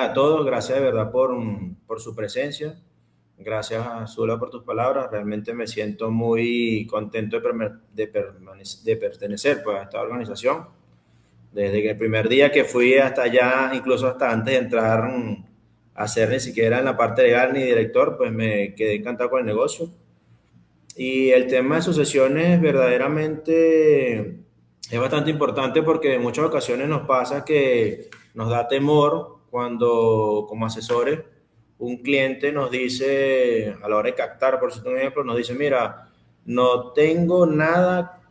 días a todos. Gracias de verdad por su presencia. Gracias, Zula, por tus palabras. Realmente me siento muy contento de pertenecer pues, a esta organización. Desde que el primer día que fui hasta allá, incluso hasta antes de entrar a ser ni siquiera en la parte legal ni director, pues me quedé encantado con el negocio. Y el tema de sucesiones verdaderamente es bastante importante porque en muchas ocasiones nos pasa que nos da temor cuando como asesores un cliente nos dice, a la hora de captar, por cierto, un ejemplo, nos dice, mira, no tengo nada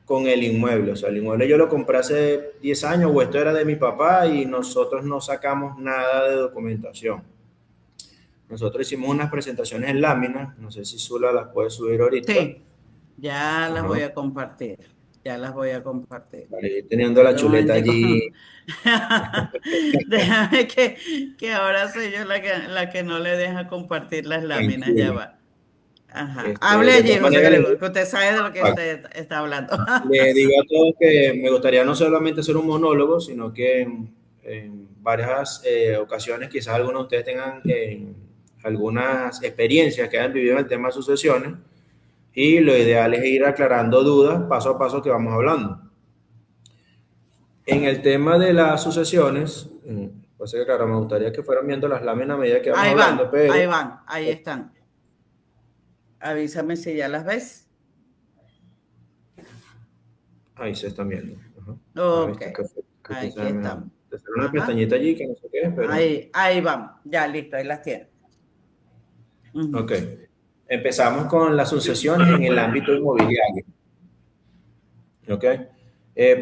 con el inmueble, o sea, el inmueble yo lo compré hace 10 años o esto era de mi papá y nosotros no sacamos nada de documentación. Nosotros hicimos unas presentaciones en láminas, no sé si Zula las puede subir ahorita. Sí, ya las Ajá. voy a compartir. Ya las voy a compartir. Vale, teniendo la Espérate un chuleta momentico. allí. Déjame que ahora soy yo la que no le deja compartir las láminas. Ya Tranquilo. va. Ajá. Hable De allí, todas José maneras, Gregorio, que usted sabe de lo que usted está hablando. le digo a todos que me gustaría no solamente ser un monólogo, sino que en varias ocasiones quizás algunos de ustedes tengan algunas experiencias que hayan vivido en el tema de sucesiones y lo ideal es ir aclarando dudas paso a paso que vamos hablando. En el tema de las sucesiones, pues que claro, me gustaría que fueran viendo las láminas a medida que vamos hablando, pero Ahí van, ahí están. Avísame si ya las ves. ahí se están viendo. Ajá. Ah, Ok, viste, creo que se aquí ve mejor. estamos. Te sale una Ajá. pestañita allí que no sé qué es, pero. Ahí vamos. Ya, listo, ahí las tiene. Ok. Ujú. Empezamos con las sucesiones en el ámbito inmobiliario. Ok.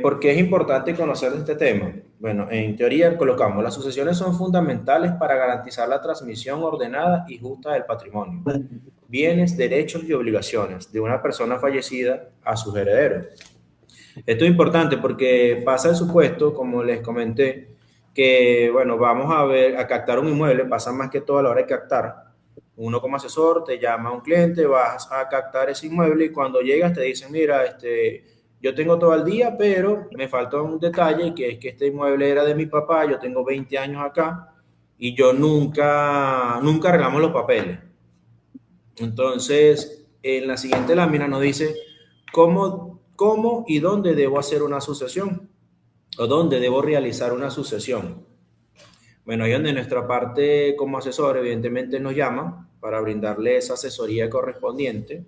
¿Por qué es importante conocer este tema? Bueno, en teoría colocamos, las sucesiones son fundamentales para garantizar la transmisión ordenada y justa del patrimonio, bienes, derechos y obligaciones de una persona fallecida a sus herederos. Esto es importante porque pasa el supuesto, como les comenté, que, bueno, vamos a ver, a captar un inmueble, pasa más que todo a la hora de captar. Uno como asesor te llama a un cliente, vas a captar ese inmueble y cuando llegas te dicen, mira, yo tengo todo el día, pero me falta un detalle que es que este inmueble era de mi papá, yo tengo 20 años acá y yo nunca arreglamos los papeles. Entonces, en la siguiente lámina nos dice cómo y dónde debo hacer una sucesión o dónde debo realizar una sucesión. Bueno, ahí donde nuestra parte como asesor, evidentemente nos llama para brindarle esa asesoría correspondiente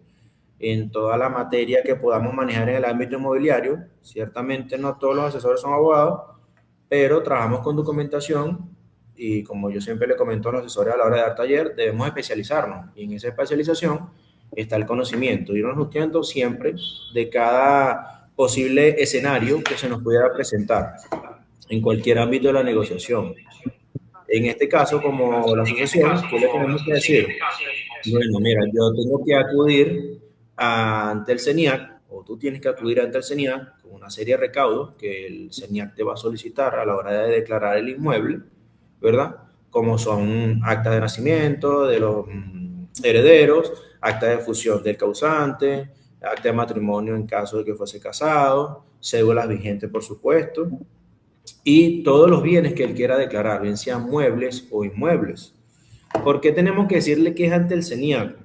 en toda la materia que podamos manejar en el ámbito inmobiliario. Ciertamente no todos los asesores son abogados, pero trabajamos con documentación y como yo siempre le comento a los asesores a la hora de dar taller, debemos especializarnos y en esa especialización está el conocimiento, irnos nutriendo siempre de cada posible escenario que se nos pudiera presentar en cualquier ámbito de la negociación. En este caso, como la sucesión, ¿qué le tenemos que decir? Bueno, mira, yo tengo que acudir ante el CENIAC, o tú tienes que acudir ante el CENIAC con una serie de recaudos que el CENIAC te va a solicitar a la hora de declarar el inmueble, ¿verdad? Como son actas de nacimiento de los herederos, acta de fusión del causante, acta de matrimonio en caso de que fuese casado, cédulas vigentes, por supuesto, y todos los bienes que él quiera declarar, bien sean muebles o inmuebles. ¿Por qué tenemos que decirle que es ante el CENIAC?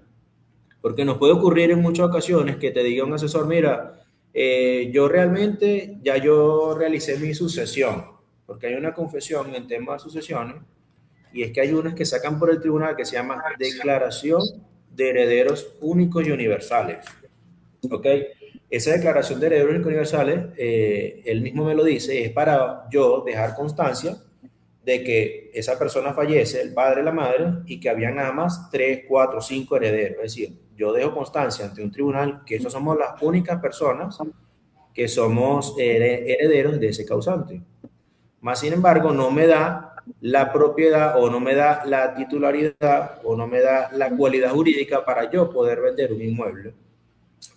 Porque nos puede ocurrir en muchas ocasiones que te diga un asesor, mira, yo realmente ya yo realicé mi sucesión, porque hay una confesión en tema de sucesiones, y es que hay unas que sacan por el tribunal que se llama Declaración de Herederos Únicos y Universales. ¿Ok? Esa declaración de herederos únicos y universales, él mismo me lo dice, es para yo dejar constancia de que esa persona fallece, el padre, la madre, y que habían nada más 3, 4, 5 herederos. Es decir, yo dejo constancia ante un tribunal que esas somos las únicas personas que somos herederos de ese causante. Más sin embargo, no me da la propiedad o no me da la titularidad o no me da la cualidad jurídica para yo poder vender un inmueble.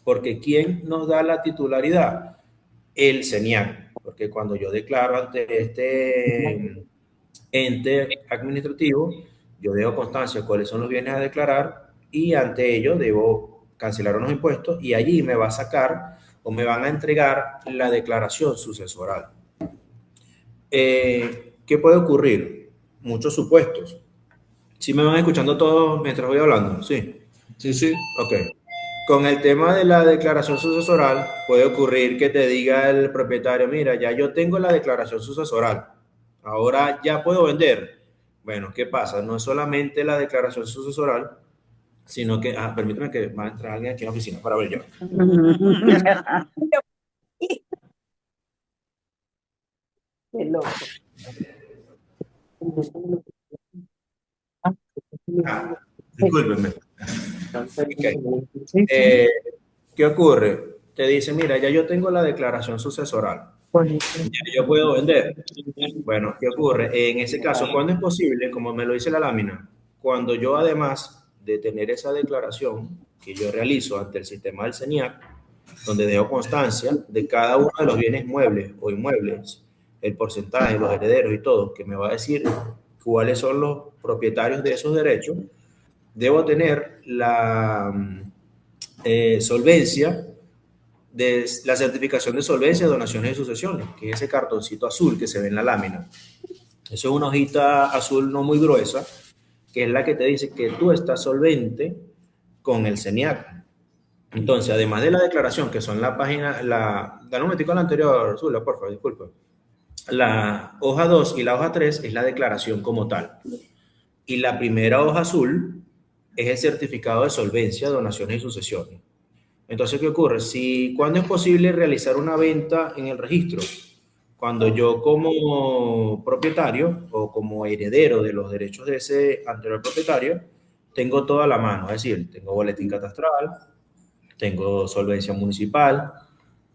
Porque ¿quién nos da la titularidad? El CENIAC. Porque cuando yo declaro ante este ente administrativo, yo dejo constancia de cuáles son los bienes a declarar y ante ello debo cancelar unos impuestos y allí me va a sacar o me van a entregar la declaración sucesoral. ¿Qué puede ocurrir? muchos supuestos. ¿Sí me van escuchando todos mientras voy hablando? Sí. Sí, sí. Ok. Con el tema de la declaración sucesoral, puede ocurrir que te diga el propietario, mira, ya yo tengo la declaración sucesoral, ahora ya puedo vender. Bueno, ¿qué pasa? No es solamente la declaración sucesoral, sino que, permíteme que va a entrar alguien aquí en la oficina para ver yo. Qué loco. Discúlpenme. Ok. ¿Qué ocurre? Te dice, mira, ya yo tengo la declaración sucesoral, ya yo puedo vender. Bueno, ¿qué ocurre? En ese caso, ¿cuándo es posible? Como me lo dice la lámina, cuando yo además de tener esa declaración que yo realizo ante el sistema del CENIAC, donde dejo constancia de cada uno de los bienes muebles o inmuebles, el porcentaje, los herederos y todo, que me va a decir cuáles son los propietarios de esos derechos, debo tener la solvencia de la certificación de solvencia, donaciones y sucesiones, que es ese cartoncito azul que se ve en la lámina. Eso es una hojita azul no muy gruesa, que es la que te dice que tú estás solvente con el CENIAC. Entonces, además de la declaración, que son la página, dale un momentico a la anterior, Zula, por favor, disculpa. La hoja 2 y la hoja 3 es la declaración como tal. Y la primera hoja azul es el certificado de solvencia, donaciones y sucesiones. Entonces, ¿qué ocurre? ¿Cuándo es posible realizar una venta en el registro? Cuando yo como propietario o como heredero de los derechos de ese anterior propietario, tengo toda la mano, es decir, tengo boletín catastral, tengo solvencia municipal,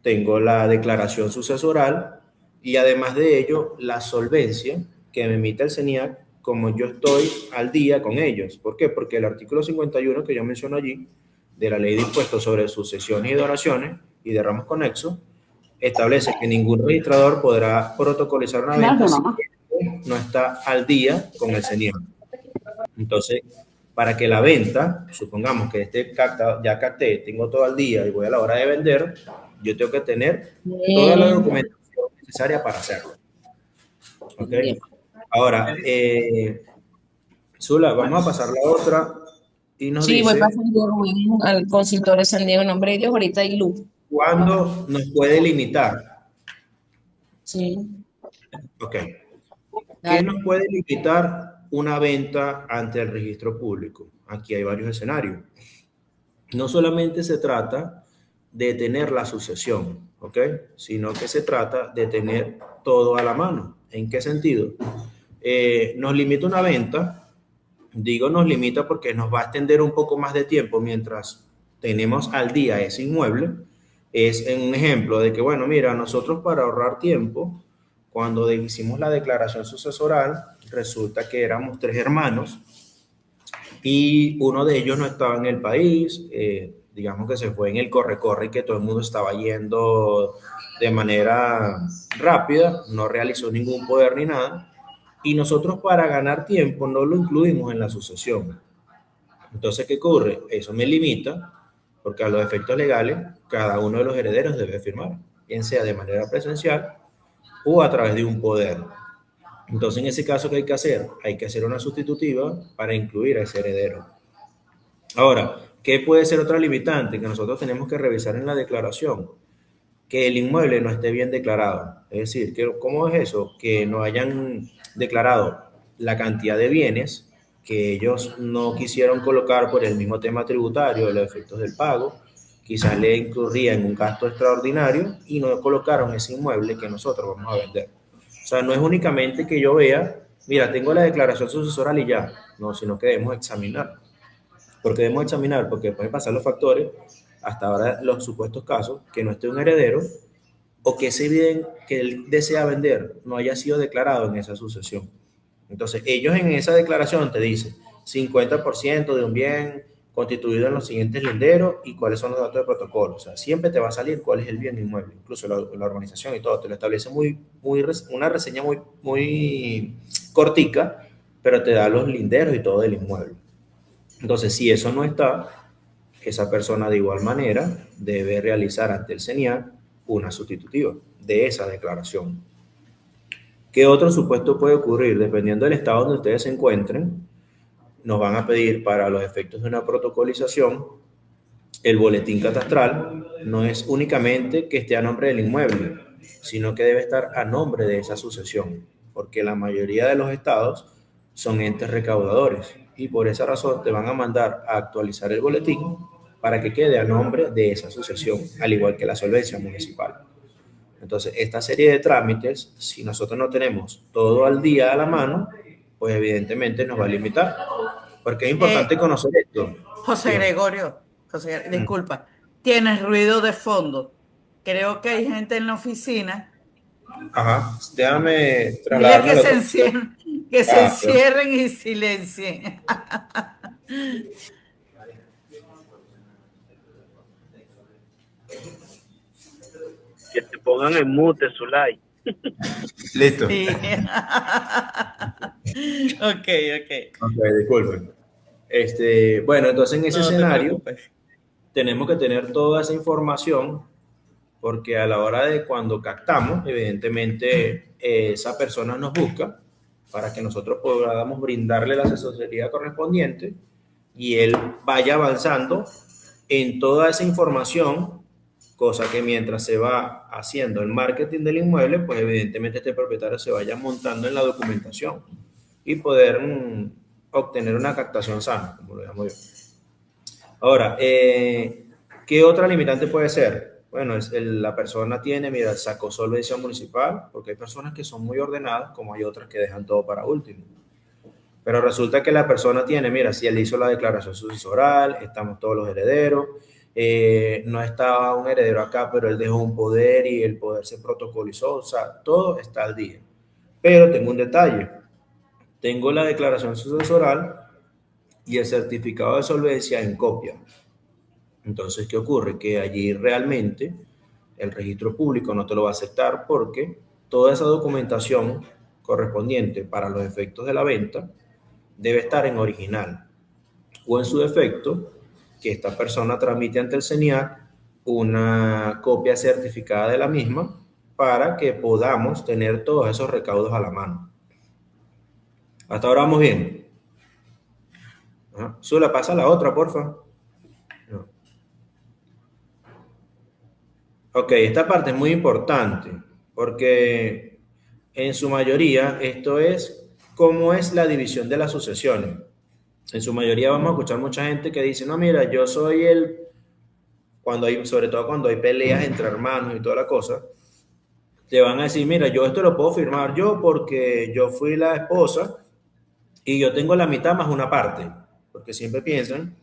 tengo la declaración sucesoral y además de ello, la solvencia que me emite el CENIAC como yo estoy al día con ellos. ¿Por qué? Porque el artículo 51 que yo menciono allí, de la Ley de Impuestos sobre Sucesiones y Donaciones y de Ramos Conexos, establece que ningún registrador podrá protocolizar una venta si no está al día con el CENIAC. Entonces, para que la venta, supongamos que ya capté, tengo todo el día y voy a la hora de vender, yo tengo que tener toda la documentación necesaria para hacerlo. ¿Ok? Ahora, Zula, vamos a pasar la otra y nos Sí, voy dice para San Diego, al consultorio de San Diego, en nombre de Dios, ahorita hay luz. cuándo nos puede limitar. Sí, Ok. ¿Qué dale. nos puede limitar una venta ante el registro público? Aquí hay varios escenarios. No solamente se trata de tener la sucesión, ¿ok? Sino que se trata de tener todo a la mano. ¿En qué sentido? Nos limita una venta, digo nos limita porque nos va a extender un poco más de tiempo mientras tenemos al día ese inmueble. Es un ejemplo de que, bueno, mira, nosotros para ahorrar tiempo, cuando hicimos la declaración sucesoral, resulta que éramos 3 hermanos y uno de ellos no estaba en el país, digamos que se fue en el corre-corre que todo el mundo estaba yendo de manera rápida, no realizó ningún poder ni nada, y nosotros para ganar tiempo no lo incluimos en la sucesión. Entonces, ¿qué ocurre? Eso me limita, porque a los efectos legales, cada uno de los herederos debe firmar, bien sea de manera presencial o a través de un poder. Entonces, en ese caso, ¿qué hay que hacer? Hay que hacer una sustitutiva para incluir a ese heredero. Ahora, ¿qué puede ser otra limitante que nosotros tenemos que revisar en la declaración? Que el inmueble no esté bien declarado. Es decir, ¿cómo es eso? Que no hayan declarado la cantidad de bienes que ellos no quisieron colocar por el mismo tema tributario, de los efectos del pago, quizás le incurría en un gasto extraordinario y no colocaron ese inmueble que nosotros vamos a vender. O sea, no es únicamente que yo vea, mira, tengo la declaración sucesoral y ya, no, sino que debemos examinar. ¿Por qué debemos examinar? Porque pueden pasar los factores, hasta ahora los supuestos casos, que no esté un heredero o que ese bien que él desea vender no haya sido declarado en esa sucesión. Entonces, ellos en esa declaración te dicen 50% de un bien constituido en los siguientes linderos y cuáles son los datos de protocolo. O sea, siempre te va a salir cuál es el bien inmueble, incluso la organización y todo. Te lo establece una reseña muy cortica, pero te da los linderos y todo del inmueble. Entonces, si eso no está, esa persona de igual manera debe realizar ante el CENIAC una sustitutiva de esa declaración. ¿Qué otro supuesto puede ocurrir? Dependiendo del estado donde ustedes se encuentren, nos van a pedir para los efectos de una protocolización el boletín catastral. No es únicamente que esté a nombre del inmueble, sino que debe estar a nombre de esa sucesión, porque la mayoría de los estados son entes recaudadores y por esa razón te van a mandar a actualizar el boletín para que quede a nombre de esa sucesión, al igual que la solvencia municipal. Entonces, esta serie de trámites, si nosotros no tenemos todo al día a la mano, pues evidentemente nos va a limitar, porque es importante Eh, conocer esto. José Dígame. Gregorio, disculpa, tienes ruido de fondo. Creo que hay gente en la oficina. Ajá, déjame Dile trasladarme al otro. que se Ah, pero encierren y silencien. Que te pongan en mute, Zulay. listo. Sí. Ok, ok. Ok, disculpen. Bueno, entonces en ese No te escenario preocupes. tenemos que tener toda esa información porque a la hora de cuando captamos, evidentemente esa persona nos busca para que nosotros podamos brindarle la asesoría correspondiente y él vaya avanzando en toda esa información, cosa que mientras se va haciendo el marketing del inmueble, pues evidentemente este propietario se vaya montando en la documentación y poder obtener una captación sana, como lo llamo yo. Ahora, ¿qué otra limitante puede ser? Bueno, la persona tiene, mira, sacó solvencia municipal, porque hay personas que son muy ordenadas, como hay otras que dejan todo para último. Pero resulta que la persona tiene, mira, si él hizo la declaración sucesoral, estamos todos los herederos, no estaba un heredero acá, pero él dejó un poder y el poder se protocolizó, o sea, todo está al día. Pero tengo un detalle, tengo la declaración sucesoral y el certificado de solvencia en copia. Entonces, ¿qué ocurre? Que allí realmente el registro público no te lo va a aceptar porque toda esa documentación correspondiente para los efectos de la venta debe estar en original o en su defecto que esta persona tramite ante el CENIAC una copia certificada de la misma para que podamos tener todos esos recaudos a la mano. Hasta ahora vamos bien. Sula, pasa la otra, porfa. No. Ok, esta parte es muy importante porque en su mayoría esto es cómo es la división de las sucesiones. En su mayoría vamos a escuchar mucha gente que dice, no, mira, yo soy cuando hay, sobre todo cuando hay peleas entre hermanos y toda la cosa, te van a decir, mira, yo esto lo puedo firmar yo porque yo fui la esposa y yo tengo la mitad más una parte, porque siempre piensan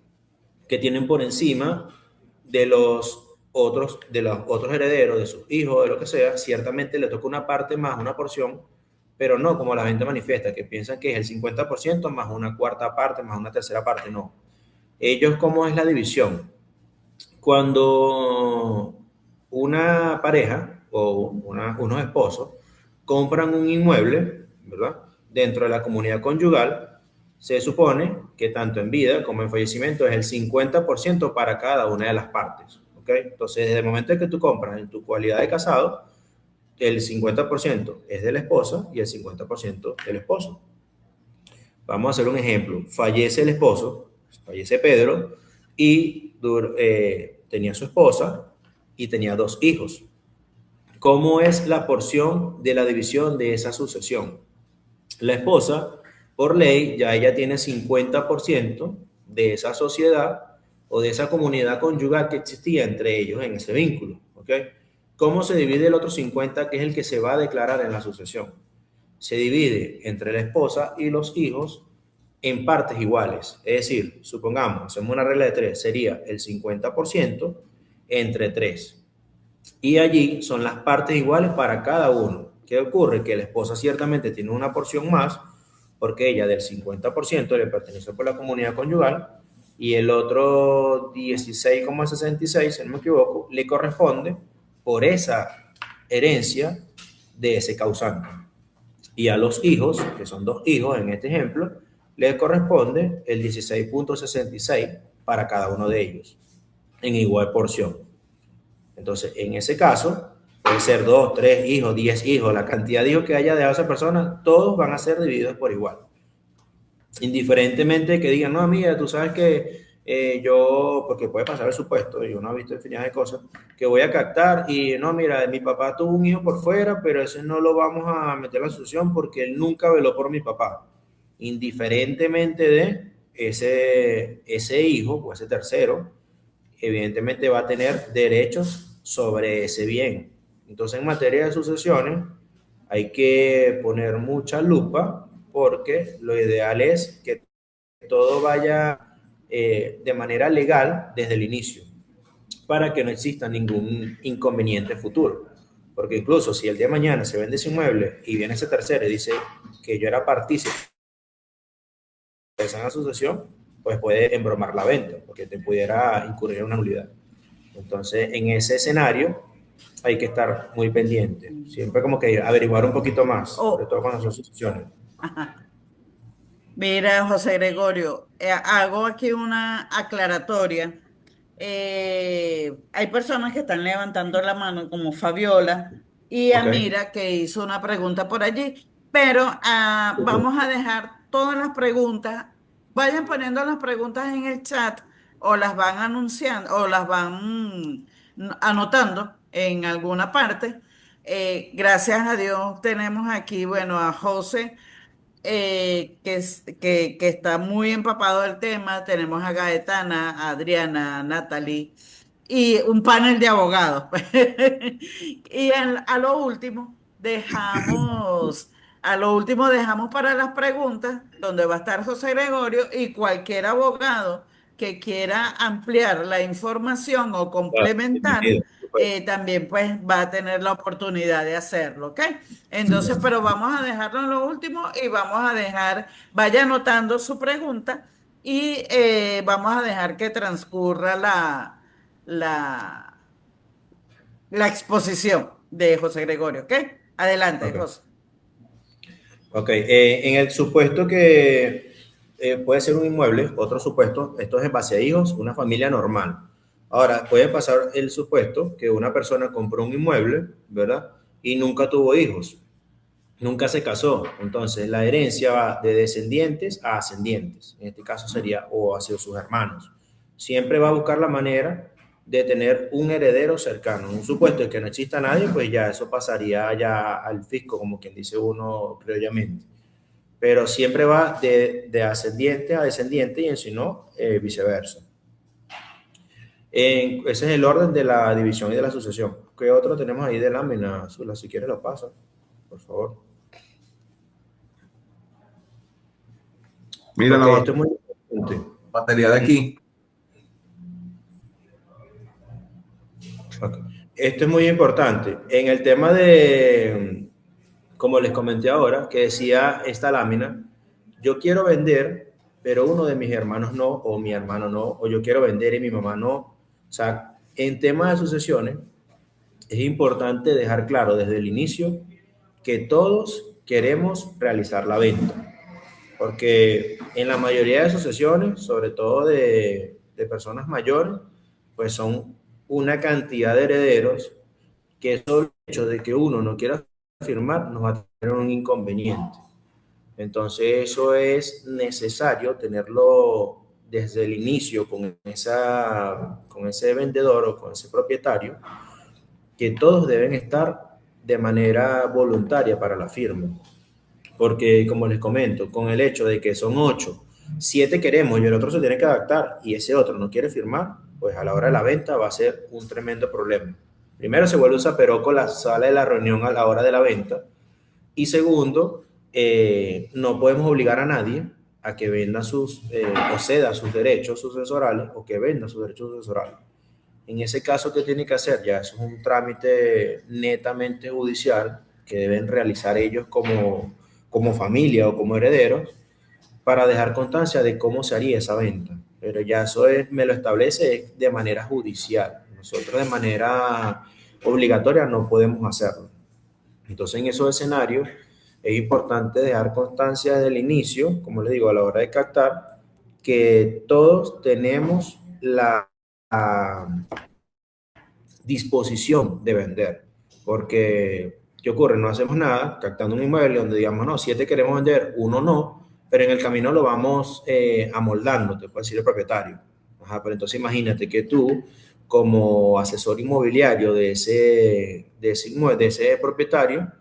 que tienen por encima de los otros herederos, de sus hijos, de lo que sea, ciertamente le toca una parte más, una porción, pero no como la gente manifiesta, que piensan que es el 50% más una cuarta parte, más una tercera parte, no. Ellos, ¿cómo es la división? Cuando una pareja o unos esposos compran un inmueble, ¿verdad? Dentro de la comunidad conyugal, se supone que tanto en vida como en fallecimiento es el 50% para cada una de las partes, ¿ok? Entonces, desde el momento en que tú compras en tu cualidad de casado, el 50% es de la esposa y el 50% del esposo. Vamos a hacer un ejemplo. Fallece el esposo, fallece Pedro, y tenía su esposa y tenía dos hijos. ¿Cómo es la porción de la división de esa sucesión? La esposa, por ley, ya ella tiene 50% de esa sociedad o de esa comunidad conyugal que existía entre ellos en ese vínculo. ¿Ok? ¿Cómo se divide el otro 50%, que es el que se va a declarar en la sucesión? Se divide entre la esposa y los hijos en partes iguales. Es decir, supongamos, hacemos una regla de tres, sería el 50% entre tres. Y allí son las partes iguales para cada uno. ¿Qué ocurre? Que la esposa ciertamente tiene una porción más, porque ella del 50% le pertenece por la comunidad conyugal, y el otro 16,66, si no me equivoco, le corresponde por esa herencia de ese causante. Y a los hijos, que son dos hijos en este ejemplo, les corresponde el 16,66 para cada uno de ellos, en igual porción. Entonces, en ese caso, puede ser 2, 3 hijos, 10 hijos, la cantidad de hijos que haya dejado esa persona, todos van a ser divididos por igual. Indiferentemente que digan, no, amiga, tú sabes que yo, porque puede pasar el supuesto, y uno ha visto infinidad de cosas, que voy a captar y no, mira, mi papá tuvo un hijo por fuera, pero ese no lo vamos a meter a la asociación porque él nunca veló por mi papá. Indiferentemente de ese hijo o ese tercero, evidentemente va a tener derechos sobre ese bien. Entonces, en materia de sucesiones, hay que poner mucha lupa porque lo ideal es que todo vaya de manera legal desde el inicio para que no exista ningún inconveniente futuro. Porque incluso si el día de mañana se vende ese inmueble y viene ese tercero y dice que yo era partícipe de esa asociación, pues puede embromar la venta porque te pudiera incurrir en una nulidad. Entonces, en ese escenario hay que estar muy pendiente. Siempre como que averiguar un poquito más, sobre todo con las asociaciones. Ajá. Mira, José Gregorio, hago aquí una aclaratoria. Hay personas que están levantando la mano, como Fabiola y Ok. Amira, que hizo una pregunta por allí, pero vamos a dejar todas las preguntas. Vayan poniendo las preguntas en el chat o las van anunciando o las van anotando en alguna parte. Gracias a Dios tenemos aquí, bueno, a José que está muy empapado del tema. Tenemos a Gaetana, a Adriana, a Natalie y un panel de abogados. Y a lo último dejamos para las preguntas, donde va a estar José Gregorio y cualquier abogado que quiera ampliar la información o Claro, complementar, bienvenido. Supuesto. también pues va a tener la oportunidad de hacerlo, ¿ok? Entonces, pero vamos a dejarlo en lo último y vaya anotando su pregunta y vamos a dejar que transcurra la, la exposición de José Gregorio, ¿ok? Adelante, Ok. José. Ok, en el supuesto que puede ser un inmueble, otro supuesto, esto es en base a hijos, una familia normal. Ahora, puede pasar el supuesto que una persona compró un inmueble, ¿verdad? Y nunca tuvo hijos, nunca se casó. Entonces, la herencia va de descendientes a ascendientes. En este caso sería o hacia sus hermanos. Siempre va a buscar la manera de tener un heredero cercano. En un supuesto de que no exista nadie, pues ya eso pasaría ya al fisco, como quien dice uno previamente. Pero siempre va de ascendiente a descendiente y en si no, viceversa. Ese es el orden de la división y de la sucesión. ¿Qué otro tenemos ahí de lámina, Zula? Si quieres lo pasa, por favor. Mira Ok, la esto es muy importante. batería de aquí. Ok. Esto es muy importante. En el tema de, como les comenté ahora, que decía esta lámina, yo quiero vender, pero uno de mis hermanos no, o mi hermano no, o yo quiero vender y mi mamá no. O sea, en temas de sucesiones, es importante dejar claro desde el inicio que todos queremos realizar la venta, porque en la mayoría de sucesiones, sobre todo de personas mayores, pues son una cantidad de herederos que solo el hecho de que uno no quiera firmar nos va a tener un inconveniente. Entonces eso es necesario tenerlo desde el inicio con ese vendedor o con ese propietario, que todos deben estar de manera voluntaria para la firma. Porque, como les comento, con el hecho de que son 8, 7 queremos y el otro se tiene que adaptar y ese otro no quiere firmar, pues a la hora de la venta va a ser un tremendo problema. Primero, se vuelve un zaperoco la sala de la reunión a la hora de la venta. Y segundo, no podemos obligar a nadie a que venda o ceda sus derechos sucesorales o que venda sus derechos sucesorales. En ese caso, ¿qué tiene que hacer? Ya eso es un trámite netamente judicial que deben realizar ellos como familia o como herederos para dejar constancia de cómo se haría esa venta. Pero ya eso me lo establece de manera judicial. Nosotros de manera obligatoria no podemos hacerlo. Entonces, en esos escenarios es importante dejar constancia desde el inicio, como les digo, a la hora de captar, que todos tenemos la disposición de vender. Porque, ¿qué ocurre? No hacemos nada captando un inmueble donde digamos, no, 7 queremos vender, uno no, pero en el camino lo vamos amoldando, te puede decir el propietario. Ajá, pero entonces imagínate que tú, como asesor inmobiliario de ese propietario,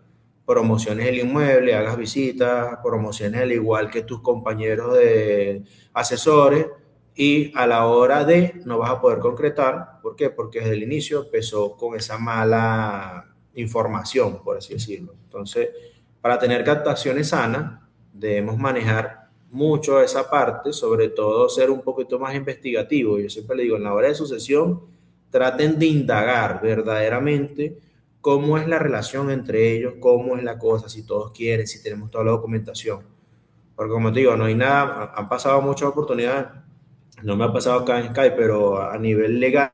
promociones el inmueble, hagas visitas, promociones al igual que tus compañeros de asesores y a la hora de no vas a poder concretar. ¿Por qué? Porque desde el inicio empezó con esa mala información, por así decirlo. Entonces, para tener captaciones sanas, debemos manejar mucho esa parte, sobre todo ser un poquito más investigativo. Yo siempre le digo, en la hora de sucesión, traten de indagar verdaderamente cómo es la relación entre ellos, cómo es la cosa, si todos quieren, si tenemos toda la documentación. Porque como te digo, no hay nada, han pasado muchas oportunidades, no me ha pasado acá en Skype, pero a nivel legal,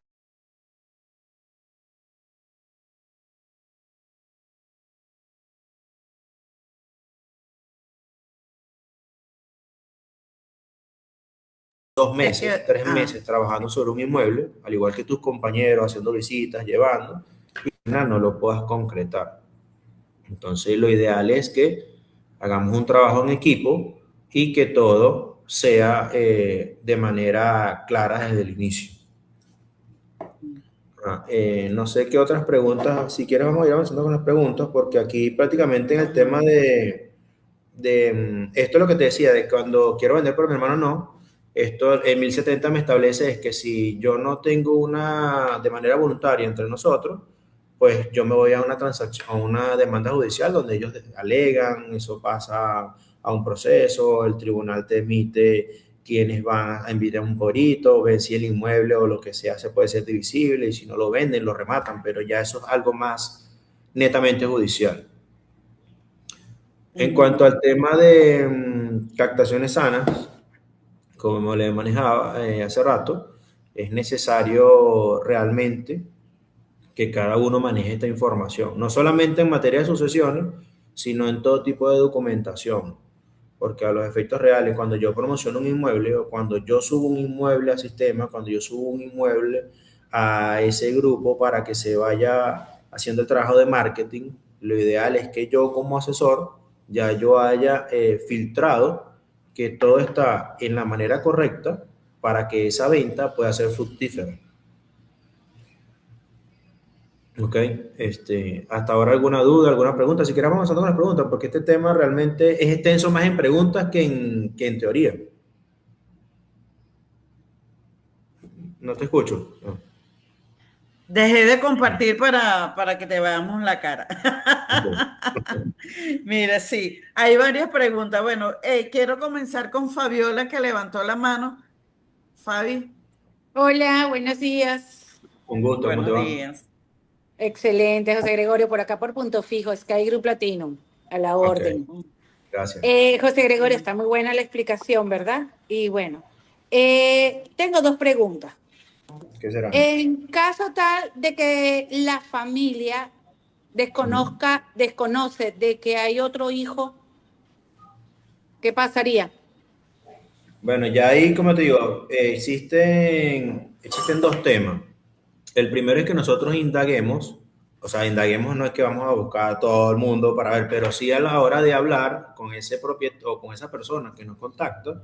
2 meses, 3 meses trabajando sobre un inmueble, al igual que tus compañeros, haciendo visitas, llevando, y no lo puedas concretar. Entonces, lo ideal es que hagamos un trabajo en equipo y que todo sea de manera clara desde el inicio. No sé qué otras preguntas, si quieres vamos a ir avanzando con las preguntas, porque aquí prácticamente en el tema esto es lo que te decía, de cuando quiero vender por mi hermano no, esto en 1070 me establece es que si yo no tengo una de manera voluntaria entre nosotros, pues yo me voy a una transacción, a una demanda judicial donde ellos alegan, eso pasa a un proceso, el tribunal te emite quienes van a enviar un corito, ven si el inmueble o lo que sea se puede ser divisible y si no lo venden, lo rematan, pero ya eso es algo más netamente judicial. En cuanto al tema de captaciones sanas, como le manejaba hace rato, es necesario realmente que cada uno maneje esta información, no solamente en materia de sucesiones, sino en todo tipo de documentación, porque a los efectos reales, cuando yo promociono un inmueble o cuando yo subo un inmueble al sistema, cuando yo subo un inmueble a ese grupo para que se vaya haciendo el trabajo de marketing, lo ideal es que yo como asesor ya yo haya filtrado que todo está en la manera correcta para que esa venta pueda ser fructífera. Ok, hasta ahora alguna duda, alguna pregunta. Si quieres vamos avanzando con las preguntas, porque este tema realmente es extenso más en preguntas que en teoría. No te escucho. No. Dejé de compartir para que te veamos la cara. Mira, sí, hay varias preguntas. Bueno, quiero comenzar con Fabiola que levantó la mano. Fabi, Hola, buenos días. Un gusto, ¿cómo te buenos va? días. Excelente, José Gregorio, por acá por Punto Fijo, Sky Group Platinum, a la Ok, orden. gracias. José Gregorio, está muy buena la explicación, ¿verdad? Y bueno, tengo dos preguntas. ¿Qué será? En caso tal de que la familia desconoce de que hay otro hijo, ¿qué pasaría? Bueno, ya ahí, como te digo, existen dos temas. El primero es que nosotros indaguemos, o sea, indaguemos no es que vamos a buscar a todo el mundo para ver, pero sí a la hora de hablar con ese propietario o con esa persona que nos contacta,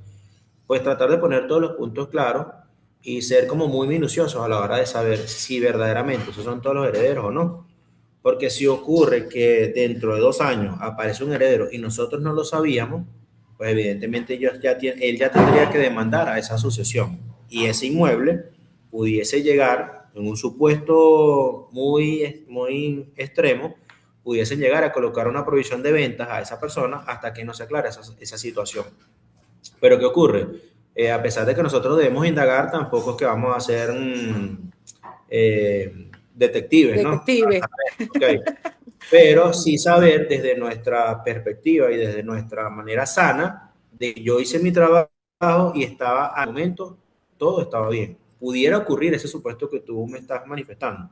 pues tratar de poner todos los puntos claros y ser como muy minuciosos a la hora de saber si verdaderamente esos son todos los herederos o no. Porque si ocurre que dentro de 2 años aparece un heredero y nosotros no lo sabíamos, pues evidentemente él ya tendría que demandar a esa sucesión. Y ese inmueble pudiese llegar, en un supuesto muy extremo, pudiesen llegar a colocar una provisión de ventas a esa persona hasta que no se aclare esa situación. Pero ¿qué ocurre? A pesar de que nosotros debemos indagar, tampoco es que vamos a ser detectives, ¿no? Detective. Okay. Pero sí saber desde nuestra perspectiva y desde nuestra manera sana de que yo hice mi trabajo y estaba al momento, todo estaba bien. Pudiera ocurrir ese supuesto que tú me estás manifestando,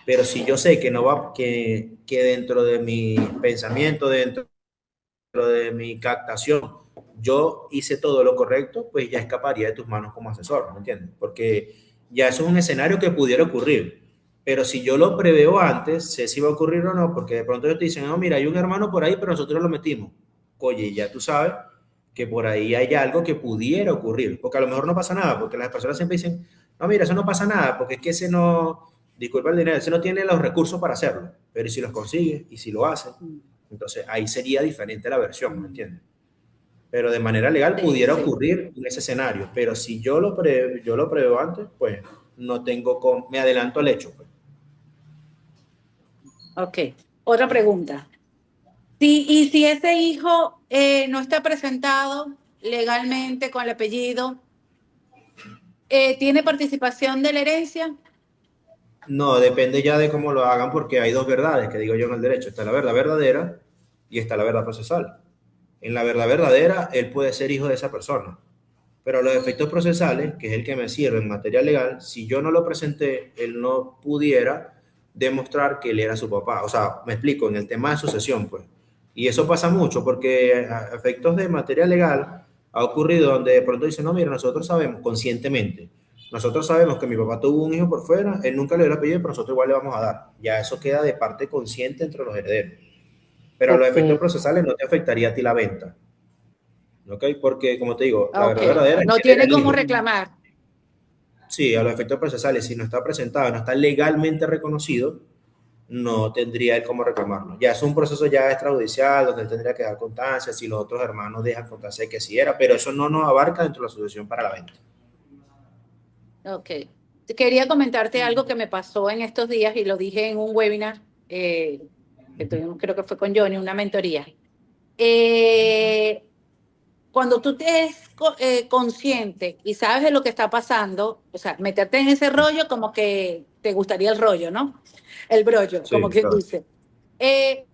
pero si yo sé que no va, que dentro de mi pensamiento, dentro de mi captación, yo hice todo lo correcto, pues ya escaparía de tus manos como asesor, ¿me entiendes? Porque ya eso es un escenario que pudiera ocurrir. Pero si yo lo preveo antes, sé si va a ocurrir o no, porque de pronto ellos te dicen, no, mira, hay un hermano por ahí, pero nosotros lo metimos. Oye, ya tú sabes que por ahí hay algo que pudiera ocurrir, porque a lo mejor no pasa nada, porque las personas siempre dicen, no, mira, eso no pasa nada, porque es que ese no, disculpa el dinero, ese no tiene los recursos para hacerlo, pero ¿y si los consigue? ¿Y si lo hace? Entonces ahí sería diferente la versión, ¿me entiendes? Pero de manera legal Sí, pudiera sí. ocurrir en ese escenario, pero si yo lo preveo antes, pues no tengo, me adelanto al hecho, pues. Ok. Otra pregunta. Y si ese hijo no está presentado legalmente con el apellido, ¿tiene participación de la herencia? No, depende ya de cómo lo hagan, porque hay dos verdades que digo yo en el derecho. Está la verdad verdadera y está la verdad procesal. En la verdad verdadera, él puede ser hijo de esa persona, pero los efectos procesales, que es el que me sirve en materia legal, si yo no lo presenté, él no pudiera demostrar que él era su papá. O sea, me explico, en el tema de sucesión, pues. Y eso pasa mucho porque a efectos de materia legal ha ocurrido donde de pronto dicen, no, mira, nosotros sabemos conscientemente, nosotros sabemos que mi papá tuvo un hijo por fuera, él nunca le dio el apellido, pero nosotros igual le vamos a dar. Ya eso queda de parte consciente entre los herederos. Pero a los Ok, efectos procesales no te afectaría a ti la venta, ¿ok? Porque, como te digo, la ok. verdad verdadera es No que era tiene el cómo hijo. reclamar. Sí, a los efectos procesales, si no está presentado, no está legalmente reconocido, no tendría él cómo reclamarlo. Ya es un proceso ya extrajudicial, donde él tendría que dar constancia, si los otros hermanos dejan constancia de que sí era, pero eso no nos abarca dentro de la asociación para la venta. Ok. Quería comentarte algo que me pasó en estos días y lo dije en un webinar que tuvimos, creo que fue con Johnny, una mentoría. Eh, Cuando tú te es consciente y sabes de lo que está pasando, o sea, meterte en ese rollo como que te gustaría el rollo, ¿no? El brollo, como Sí, quien claro. dice.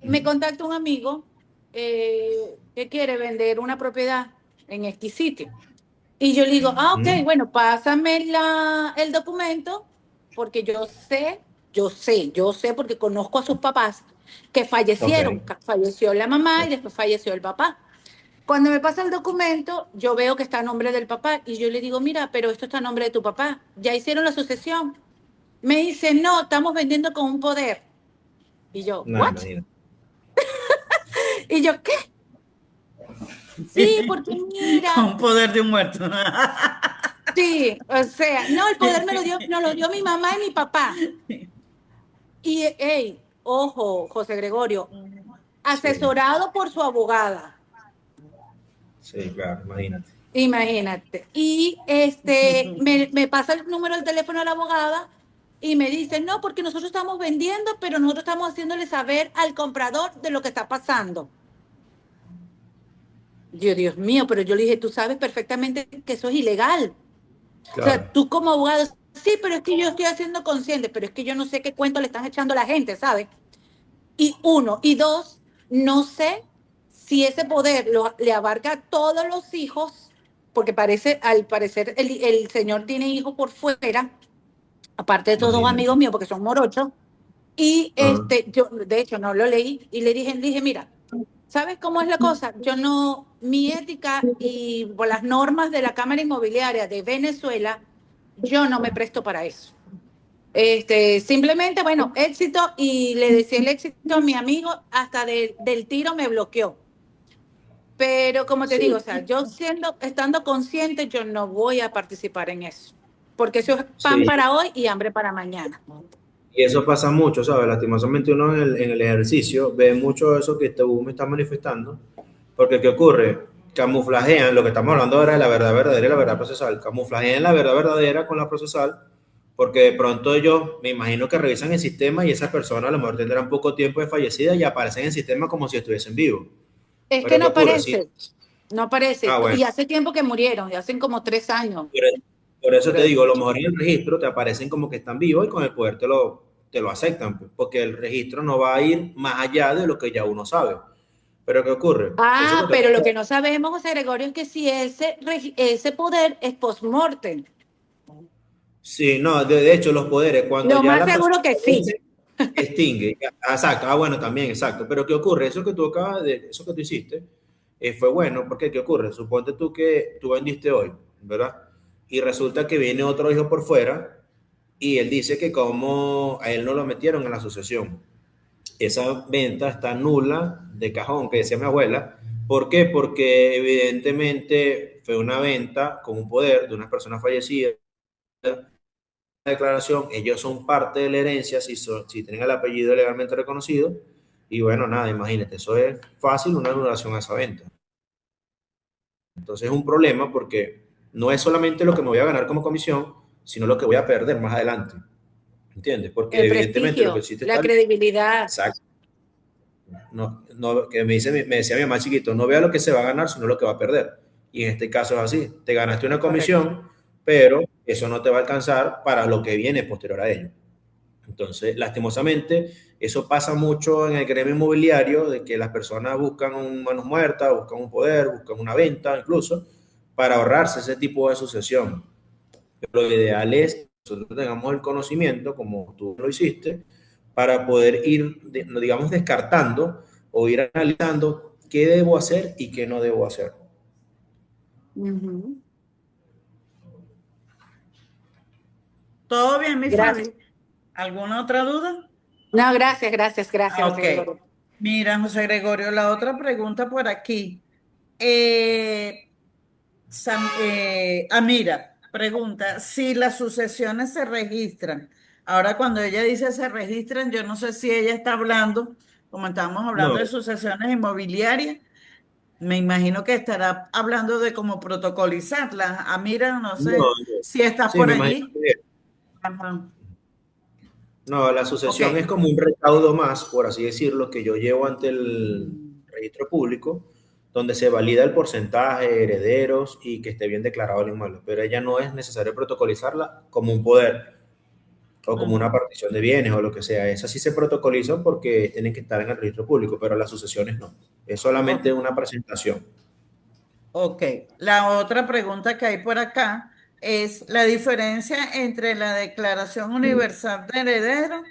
Me contacta un amigo que quiere vender una propiedad en este sitio. Y yo le digo, ah, ok, ¿Mm? bueno, pásame el documento, porque yo sé, porque conozco a sus papás que Ok. fallecieron. Falleció la mamá y después falleció el papá. Cuando me pasa el documento, yo veo que está a nombre del papá y yo le digo, mira, pero esto está a nombre de tu papá. ¿Ya hicieron la sucesión? Me dice, no, estamos vendiendo con un poder. Y yo, No, ¿what? imagínate. Y yo, ¿qué? Sí, porque mira, Con poder de un muerto. sí, o sea, no, el poder nos lo dio mi mamá y mi papá. Y, hey, ojo, José Gregorio, Sí, asesorado por su abogada. sí, claro, imagínate. Imagínate. Y me pasa el número del teléfono de la abogada y me dice, no, porque nosotros estamos vendiendo, pero nosotros estamos haciéndole saber al comprador de lo que está pasando. Yo, Dios mío, pero yo le dije, tú sabes perfectamente que eso es ilegal. O Claro. sea, tú como abogado, sí, pero es que yo estoy haciendo consciente, pero es que yo no sé qué cuento le están echando a la gente, ¿sabes? Y uno, y dos, no sé si ese poder le abarca a todos los hijos, porque al parecer el señor tiene hijos por fuera, aparte de estos dos Imagínate. amigos míos, porque son morochos, y Ah, yo de hecho no lo leí, y le dije, mira, ¿sabes cómo es la cosa? Yo no, mi ética y por las normas de la Cámara Inmobiliaria de Venezuela, yo no me presto para eso. Simplemente, bueno, éxito, y le decía el éxito a mi amigo, hasta del tiro me bloqueó. Pero como te digo, o sí, sea, estando consciente, yo no voy a participar en eso, porque eso es pan sí. para hoy y hambre para mañana. Y eso pasa mucho, ¿sabes? Lastimosamente uno en el ejercicio ve mucho eso que tú me estás manifestando, porque ¿qué ocurre? Camuflajean, lo que estamos hablando ahora de la verdad verdadera y la verdad procesal, camuflajean la verdad verdadera con la procesal, porque de pronto ellos, me imagino que revisan el sistema y esa persona a lo mejor tendrán poco tiempo de fallecida y aparecen en el sistema como si estuviesen vivos. Es que Pero no ¿qué ocurre? Sí. aparece, no aparece. Ah, bueno. Y hace tiempo que murieron, y hacen como 3 años. Por eso, por eso te Pero, digo, a lo mejor en el registro te aparecen como que están vivos y con el poder te lo aceptan, pues, porque el registro no va a ir más allá de lo que ya uno sabe. Pero ¿qué ocurre? Eso que tú pero acabas lo de que no sabemos, José Gregorio, es que si ese poder es post-mortem. sí, no, de hecho los poderes, cuando Lo ya más la persona seguro que sí. fallece, extingue. Exacto, ah, bueno, también, exacto. Pero ¿qué ocurre? Eso que tú hiciste, fue bueno, porque ¿qué ocurre? Suponte tú que tú vendiste hoy, ¿verdad? Y resulta que viene otro hijo por fuera y él dice que como a él no lo metieron en la sucesión, esa venta está nula de cajón, que decía mi abuela. ¿Por qué? Porque evidentemente fue una venta con un poder de unas personas fallecidas. La declaración, ellos son parte de la herencia si tienen el apellido legalmente reconocido. Y bueno, nada, imagínate, eso es fácil, una anulación a esa venta. Entonces es un problema porque no es solamente lo que me voy a ganar como comisión, sino lo que voy a perder más adelante. ¿Entiendes? Porque El evidentemente lo que prestigio, existe la está... credibilidad. Exacto. No, no, que me decía mi mamá chiquito, no vea lo que se va a ganar, sino lo que va a perder. Y en este caso es así. Te ganaste una Correcto. comisión, pero eso no te va a alcanzar para lo que viene posterior a ello. Entonces, lastimosamente, eso pasa mucho en el gremio inmobiliario, de que las personas buscan un manos muertas, buscan un poder, buscan una venta incluso, para ahorrarse ese tipo de sucesión. Lo ideal es que nosotros tengamos el conocimiento, como tú lo hiciste, para poder ir, digamos, descartando o ir analizando qué debo hacer y qué no debo hacer. Ujú. ¿Todo bien, mi Gracias. Fabi? ¿Alguna otra duda? No, gracias, gracias, gracias, Ok. José Gregorio. Mira, José Gregorio, la otra pregunta por aquí. Eh, Amira pregunta, si las sucesiones se registran. Ahora, cuando ella dice se registran, yo no sé si ella está hablando, como estábamos hablando No, de sucesiones inmobiliarias, me imagino que estará hablando de cómo protocolizarlas. Amira, no no, sé no. si estás Sí, por me imagino allí. que Ajá. no, la Ok. sucesión es como un recaudo más, por así decirlo, que yo llevo ante el registro público, donde se valida el porcentaje, de herederos y que esté bien declarado el inmueble. Pero ella no es necesario protocolizarla como un poder o como una Ujú. partición de bienes o lo que sea. Esas sí se protocolizan porque tienen que estar en el registro público, pero las sucesiones no. Es solamente Ok. una presentación. Ok, la otra pregunta que hay por acá es la diferencia entre la Declaración Universal de Herederos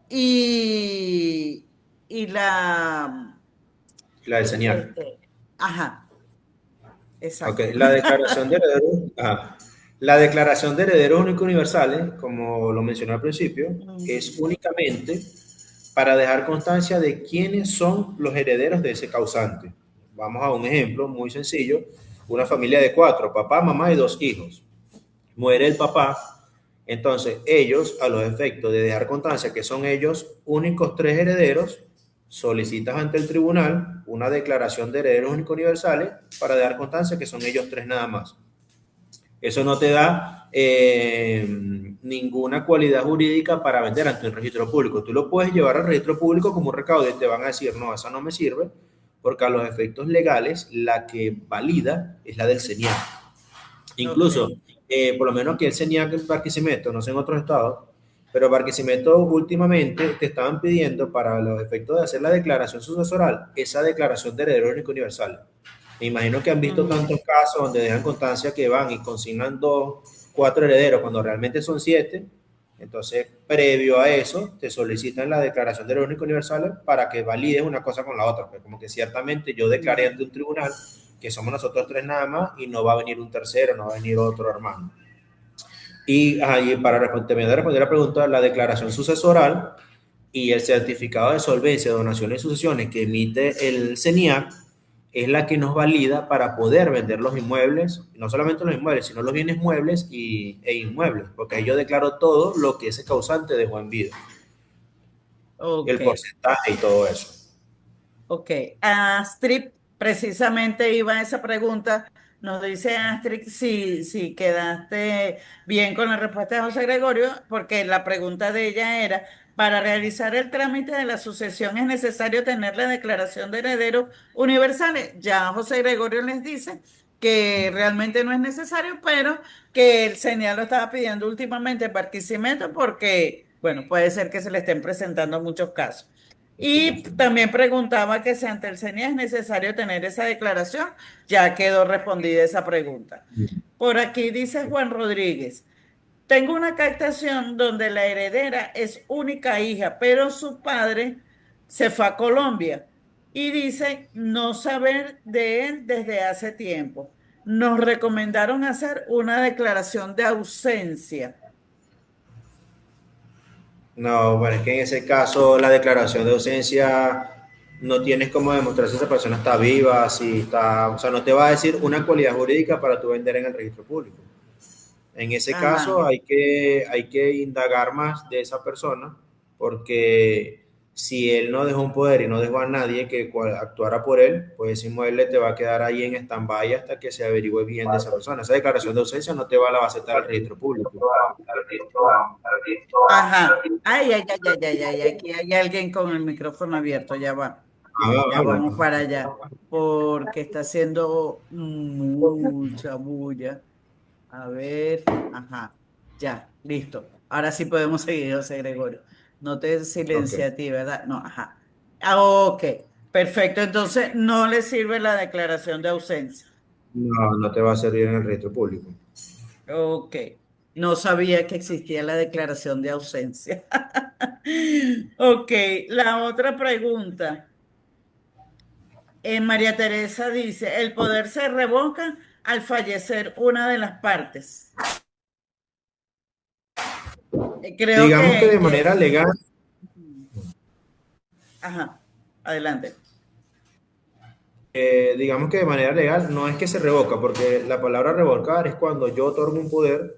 y, y la, La del señal. este, ajá, Ok, exacto. la declaración de herederos, ajá. La declaración de herederos únicos universales, como lo mencioné al principio, es Ujú. únicamente para dejar constancia de quiénes son los herederos de ese causante. Vamos a un ejemplo muy sencillo. Una familia de cuatro, papá, mamá y dos hijos. Muere el papá, entonces ellos, a los efectos de dejar constancia que son ellos únicos tres herederos, solicitas ante el tribunal una declaración de herederos únicos universales para dar constancia que son ellos tres nada más. Eso no te da ninguna cualidad jurídica para vender ante un registro público. Tú lo puedes llevar al registro público como un recaudo y te van a decir, no, esa no me sirve, porque a los efectos legales la que valida es la del señal. Ok. Incluso, por lo menos aquí el CENIAC en Barquisimeto, no sé en otros estados, pero Barquisimeto últimamente te estaban pidiendo para los efectos de hacer la declaración sucesoral, esa declaración de heredero único universal. Me imagino que han visto Ujú. tantos casos donde dejan constancia que van y consignan dos, cuatro herederos cuando realmente son siete. Entonces, previo a eso, te solicitan la declaración de heredero único universal para que valides una cosa con la otra. Pues como que ciertamente yo declaré ante un tribunal que somos nosotros tres nada más y no va a venir un tercero, no va a venir otro hermano. Y para responder la pregunta, la declaración sucesoral y el certificado de solvencia, donaciones y sucesiones que emite el CENIAC es la que nos valida para poder vender los inmuebles, no solamente los inmuebles, sino los bienes muebles e inmuebles, porque ahí yo declaro todo lo que ese causante dejó en vida, Ok. el porcentaje y todo eso. Ok, Astrid, precisamente iba a esa pregunta. Nos dice Astrid si quedaste bien con la respuesta de José Gregorio, porque la pregunta de ella era, para realizar el trámite de la sucesión es necesario tener la declaración de herederos universales. Ya José Gregorio les dice que realmente no es necesario, pero que el señal lo estaba pidiendo últimamente en Barquisimeto porque, bueno, puede ser que se le estén presentando muchos casos. Y también preguntaba que si ante el CENIA es necesario tener esa declaración. Ya quedó respondida esa pregunta. Por aquí dice Juan Rodríguez, tengo una captación donde la heredera es única hija, pero su padre se fue a Colombia y dice no saber de él desde hace tiempo. Nos recomendaron hacer una declaración de ausencia. No, bueno, es que en ese caso la declaración de ausencia no tienes cómo demostrar si esa persona está viva, si está, o sea, no te va a decir una cualidad jurídica para tú vender en el registro público. En ese Ajá. caso hay que indagar más de esa persona porque si él no dejó un poder y no dejó a nadie que actuara por él, pues ese inmueble te va a quedar ahí en stand-by hasta que se averigüe bien de esa persona. Esa declaración de ausencia no te va, la va a aceptar el registro público. Ajá. Ay, ay, ay, ay, ay, ay, aquí hay alguien con el micrófono abierto, ya va. Ya Habla, vamos pues. para allá, porque está haciendo mucha bulla. A ver, ajá, ya, listo. Ahora sí podemos seguir, José Gregorio. No te Ok. silencié a ti, ¿verdad? No, ajá. Ah, ok, perfecto. Entonces, no le sirve la declaración de ausencia. No, no te va a servir en el registro público. Ok, no sabía que existía la declaración de ausencia. Ok, la otra pregunta. María Teresa dice, el poder se revoca al fallecer una de las partes. Creo Digamos que de que, manera legal, ajá, adelante. digamos que de manera legal no es que se revoca, porque la palabra revocar es cuando yo otorgo un poder,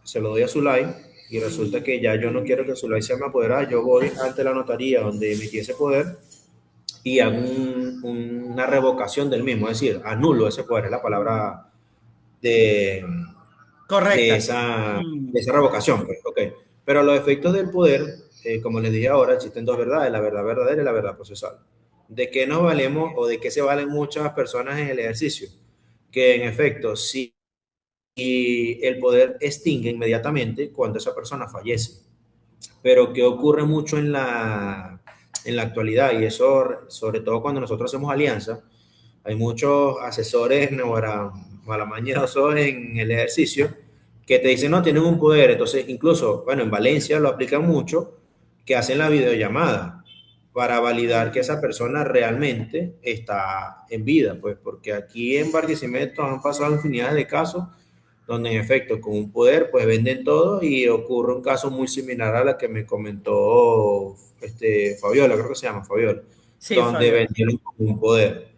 se lo doy a Zulay y resulta que ya yo no quiero que Zulay sea mi apoderada, yo voy ante la notaría donde emití ese poder y hago una revocación del mismo, es decir, anulo ese poder, es la palabra de, de, Correcta. esa, Mm, de esa revocación, pues, ok. Pero los efectos del poder, como les dije ahora, existen dos verdades, la verdad verdadera y la verdad procesal. ¿De qué nos valemos o de qué se valen muchas personas en el ejercicio? Que en efecto, si el poder extingue inmediatamente cuando esa persona fallece. Pero ¿qué ocurre mucho en la actualidad? Y eso, sobre todo cuando nosotros hacemos alianza, hay muchos asesores malamañosos en el ejercicio que te dicen, no, tienen un poder. Entonces, incluso, bueno, en Valencia lo aplican mucho, que hacen la videollamada para validar que esa persona realmente está en vida, pues porque aquí en Barquisimeto han pasado infinidad de casos donde en efecto con un poder pues venden todo y ocurre un caso muy similar a la que me comentó Fabiola, creo que se llama Fabiola, sí, donde Fabiola. vendieron con un poder.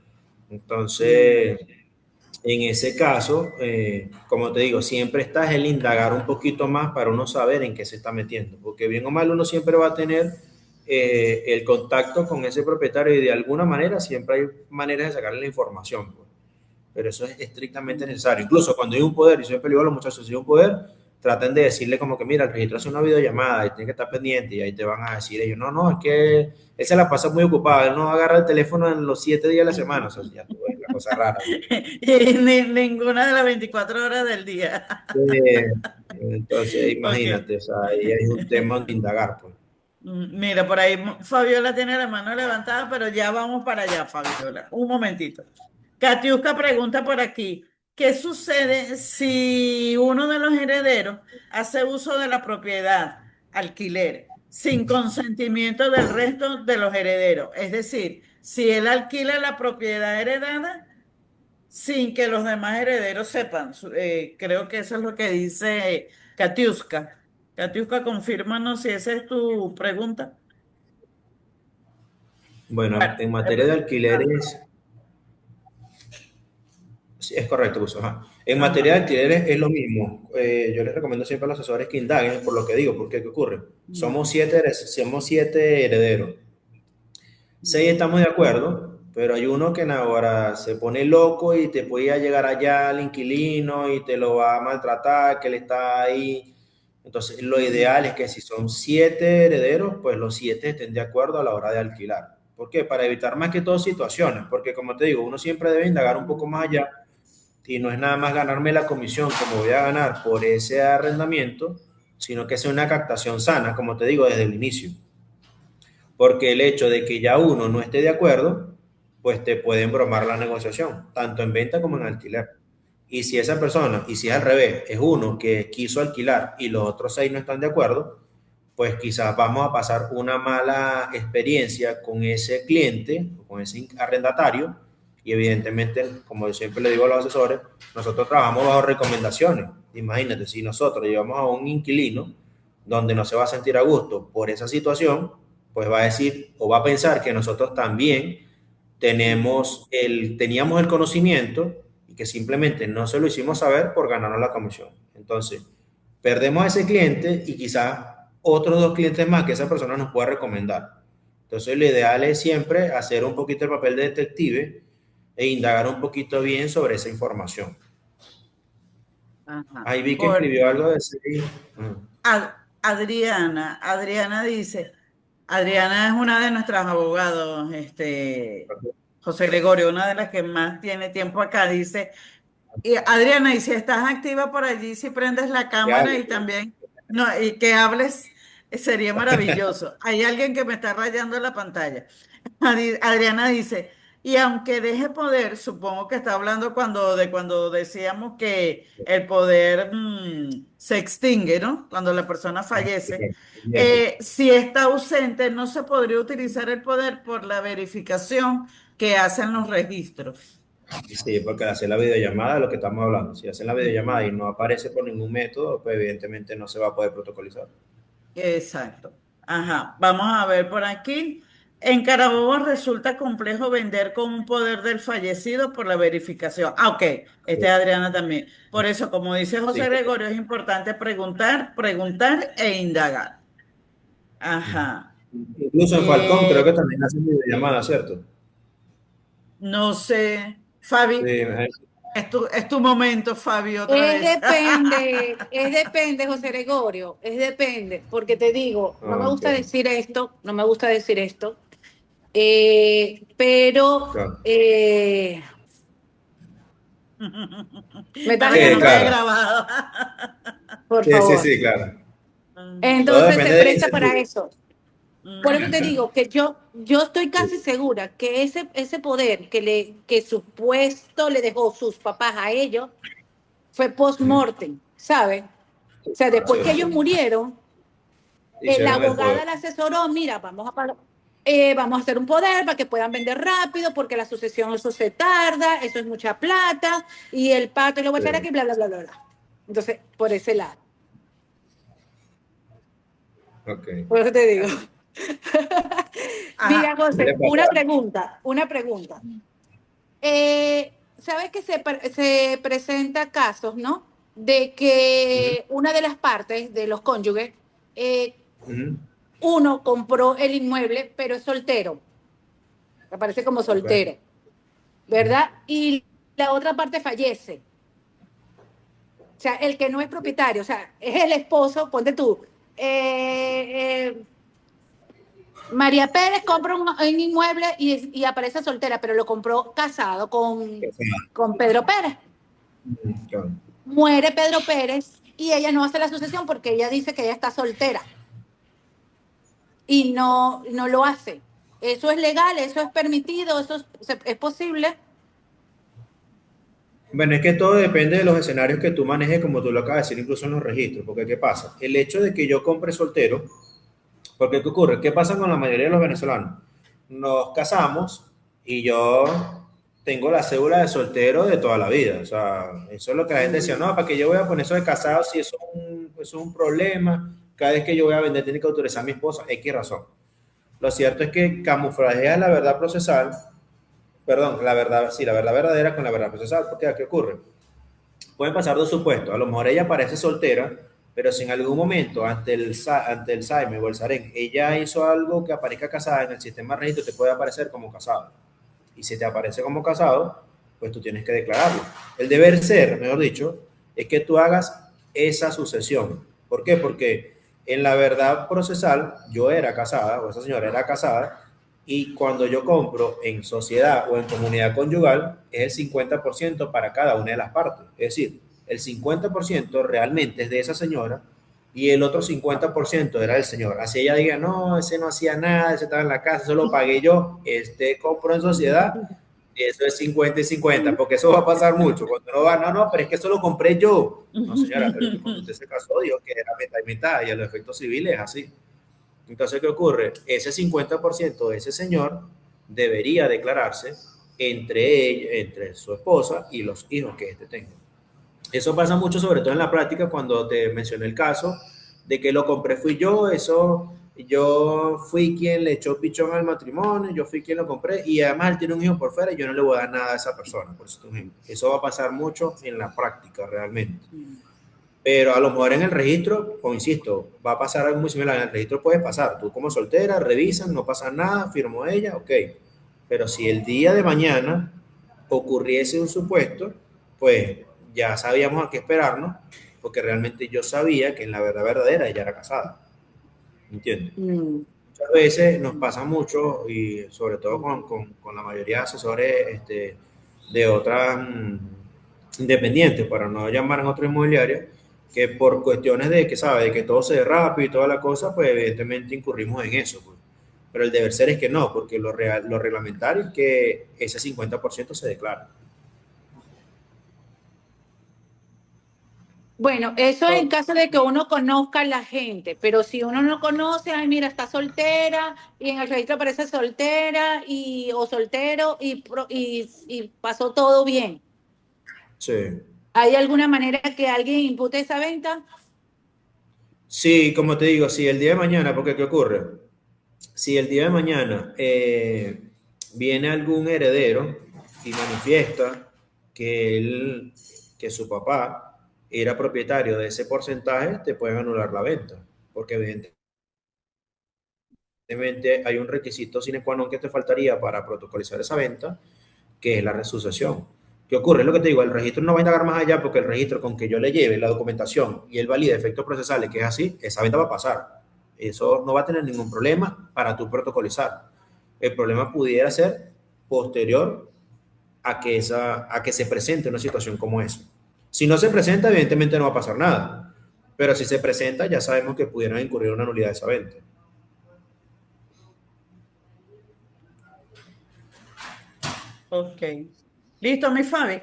Mm, Entonces, en ese caso, como te digo, siempre está el indagar un poquito más para uno saber en qué se está metiendo, porque bien o mal uno siempre va a tener el contacto con ese propietario y de alguna manera siempre hay maneras de sacarle la información, pues. Pero eso es estrictamente necesario. Incluso cuando hay un poder, y siempre le digo a los muchachos, si hay un poder, traten de decirle como que, mira, el registro hace una videollamada y tiene que estar pendiente y ahí te van a decir ellos, no, no, es que él se la pasa muy ocupado, él no agarra el teléfono en los 7 días de la semana, o sea, ya tú ves la cosa rara. Y ninguna de las 24 horas del día. Eh, entonces, Ok. imagínate, o sea, ahí hay un tema de indagar, pues. Mira, por ahí Fabiola tiene la mano levantada, pero ya vamos para allá, Fabiola. Un momentito. Katiuska pregunta por aquí, ¿qué sucede si uno de los herederos hace uso de la propiedad, alquiler, sin consentimiento del resto de los herederos? Es decir, si él alquila la propiedad heredada sin que los demás herederos sepan. Creo que eso es lo que dice Katiuska. Katiuska, confírmanos si esa es tu pregunta. Bueno, Bueno, en materia de alquileres, sí, es correcto, Gus, ajá. En materia de ajá. alquileres es lo mismo. Yo les recomiendo siempre a los asesores que indaguen por lo que digo, porque ¿qué ocurre? Mm, Somos siete herederos. Seis mm. estamos de acuerdo, pero hay uno que ahora se pone loco y te puede llegar allá al inquilino y te lo va a maltratar, que él está ahí. Entonces, lo ideal es que si son siete herederos, pues los siete estén de acuerdo a la hora de alquilar. ¿Por qué? Para evitar más que todo situaciones, porque como te digo, uno siempre debe indagar un poco más allá y no es nada más ganarme la comisión como voy a ganar por ese arrendamiento, sino que sea una captación sana, como te digo, desde el inicio. Porque el hecho de que ya uno no esté de acuerdo, pues te puede embromar la negociación, tanto en venta como en alquiler. Y si esa persona, y si es al revés, es uno que quiso alquilar y los otros seis no están de acuerdo, pues quizás vamos a pasar una mala experiencia con ese cliente, con ese arrendatario, y evidentemente, como yo siempre le digo a los asesores, nosotros trabajamos bajo recomendaciones. Imagínate, si nosotros llevamos a un inquilino donde no se va a sentir a gusto por esa situación, pues va a decir o va a pensar que nosotros también teníamos el conocimiento y que simplemente no se lo hicimos saber por ganarnos la comisión. Entonces, perdemos a ese cliente y quizás otros 2 clientes más que esa persona nos pueda recomendar. Entonces, lo ideal es siempre hacer un poquito el papel de detective e indagar un poquito bien sobre esa información. Ajá. Ahí vi que escribió algo de sí. Adriana dice, Adriana es una de nuestras abogados, José Gregorio, una de las que más tiene tiempo acá, dice, y Adriana, y si estás activa por allí, si prendes la cámara y también, no, y que hables, sería maravilloso. Hay alguien que me está rayando la pantalla. Adriana dice, y aunque deje poder, supongo que está hablando cuando decíamos que el poder se extingue, ¿no? Cuando la persona fallece. Si está ausente, no se podría utilizar el poder por la verificación que hacen los registros. Sí, porque al hacer la videollamada, lo que estamos hablando, si hacen la videollamada y no aparece por ningún método, pues evidentemente no se va a poder protocolizar. Exacto. Ajá. Vamos a ver por aquí. En Carabobo resulta complejo vender con un poder del fallecido por la verificación. Ah, ok. Este es Adriana también. Por eso, como dice José Sí. Gregorio, es importante preguntar e indagar. Ajá. Incluso en Falcón creo que también hacen videollamada, ¿cierto? No sé. Fabi, Sí, es tu momento, Fabi, otra vez. Es depende, José Gregorio, es depende, porque te digo, no me gusta ok, decir esto, no me gusta decir esto, pero claro. me estás Para que Sí, no haciendo, quede claro. grabado. por Sí, sí, favor. sí, claro. Todo Entonces depende se del presta para incentivo. eso. Por eso te digo que yo estoy casi segura que ese poder que supuesto le dejó sus papás a ellos fue post-mortem, ¿sabes? O sea, después que ellos Sí, murieron, la hicieron el poder. abogada le asesoró, mira, vamos a hacer un poder para que puedan vender rápido, porque la sucesión eso se tarda, eso es mucha plata, y el pato y lo voy a echar Sí. aquí, bla, bla, bla, bla, bla. Entonces, por ese lado. Ok. Por eso te digo. Mira, Ajá. José, Suele pasar. una pregunta. ¿Sabes que se presenta casos, ¿no? De Ujú, que una de las partes de los cónyuges, eh, ujú, uno compró el inmueble, pero es soltero, aparece como ok, soltero, ujú, ¿verdad? Y la otra parte fallece. O sea, el que no es propietario, o sea, es el esposo, ponte tú. eh, eh, María Pérez compra un inmueble y aparece soltera, pero lo compró casado con Pedro Pérez. claro. Muere Pedro Pérez y ella no hace la sucesión porque ella dice que ella está soltera y no lo hace. Eso es legal, eso es permitido, es posible. Bueno, es que todo depende de los escenarios que tú manejes, como tú lo acabas de decir, incluso en los registros. Porque, ¿qué pasa? El hecho de que yo compre soltero, porque ¿qué ocurre? ¿Qué pasa con la mayoría de los venezolanos? Nos casamos y yo tengo la cédula de soltero de toda la vida. O sea, eso es lo que la gente decía, no, para que yo voy a poner eso de casado, si eso es un problema. Cada vez que yo voy a vender, tiene que autorizar a mi esposa. X razón. Lo cierto es que camuflajea la verdad procesal, perdón, la verdad, sí, la verdad verdadera con la verdad procesal. ¿Por qué? ¿Qué ocurre? Pueden pasar dos supuestos. A lo mejor ella parece soltera, pero si en algún momento ante el SAIME o el SAREN ella hizo algo que aparezca casada en el sistema de registro, te puede aparecer como casado. Y si te aparece como casado, pues tú tienes que declararlo. El deber ser, mejor dicho, es que tú hagas esa sucesión. ¿Por qué? Porque en la verdad procesal yo era casada, o esa señora era casada, y cuando yo compro en sociedad o en comunidad conyugal, es el 50% para cada una de las partes. Es decir, el 50% realmente es de esa señora y el otro 50% era del señor. Así ella diga, no, ese no hacía nada, ese estaba en la casa, eso lo pagué yo, este compró en sociedad, eso es 50 y 50, porque eso va a pasar mucho. Cuando uno va, no, no, pero es que eso lo compré yo. No, señora, pero que cuando usted se casó, dijo que era mitad y mitad, y a los efectos civiles es así. Entonces, ¿qué ocurre? Ese 50% de ese señor debería declararse entre su esposa y los hijos que éste tenga. Eso pasa mucho, sobre todo en la práctica, cuando te mencioné el caso de que lo compré fui yo, eso, yo fui quien le echó pichón al matrimonio, yo fui quien lo compré, y además él tiene un hijo por fuera y yo no le voy a dar nada a esa persona, por eso, eso va a pasar mucho en la práctica realmente. Pero a lo mejor en el registro, o insisto, va a pasar algo muy similar. En el registro puede pasar. Tú como soltera, revisan, no pasa nada, firmó ella, ok. Pero si el día de mañana ocurriese un supuesto, pues ya sabíamos a qué esperarnos, porque realmente yo sabía que en la verdad verdadera ella era casada. ¿Entiendes? Muchas veces nos pasa mucho, y sobre todo con la mayoría de asesores de otras independientes, para no llamar en otro inmobiliario, que por cuestiones de que, ¿sabe? De que todo se dé rápido y toda la cosa, pues evidentemente incurrimos en eso. Pues. Pero el deber ser es que no, porque lo reglamentario es que ese 50% se declara. Bueno, eso en caso de que uno conozca a la gente, pero si uno no conoce, ay, mira, está soltera y en el registro aparece soltera o soltero y pasó todo bien. Sí. ¿Hay alguna manera que alguien impute esa venta? Sí, como te digo, si el día de mañana, porque ¿qué ocurre? Si el día de mañana viene algún heredero y manifiesta que su papá era propietario de ese porcentaje, te pueden anular la venta, porque evidentemente hay un requisito sine qua non que te faltaría para protocolizar esa venta, que es la resucesión. ¿Qué ocurre? Es lo que te digo, el registro no va a indagar más allá porque el registro con que yo le lleve la documentación y él valide efectos procesales, que es así, esa venta va a pasar. Eso no va a tener ningún problema para tu protocolizar. El problema pudiera ser posterior a que se presente una situación como esa. Si no se presenta, evidentemente no va a pasar nada. Pero si se presenta, ya sabemos que pudieran incurrir una nulidad de esa venta. Ok. ¿Listo, mi Fabi?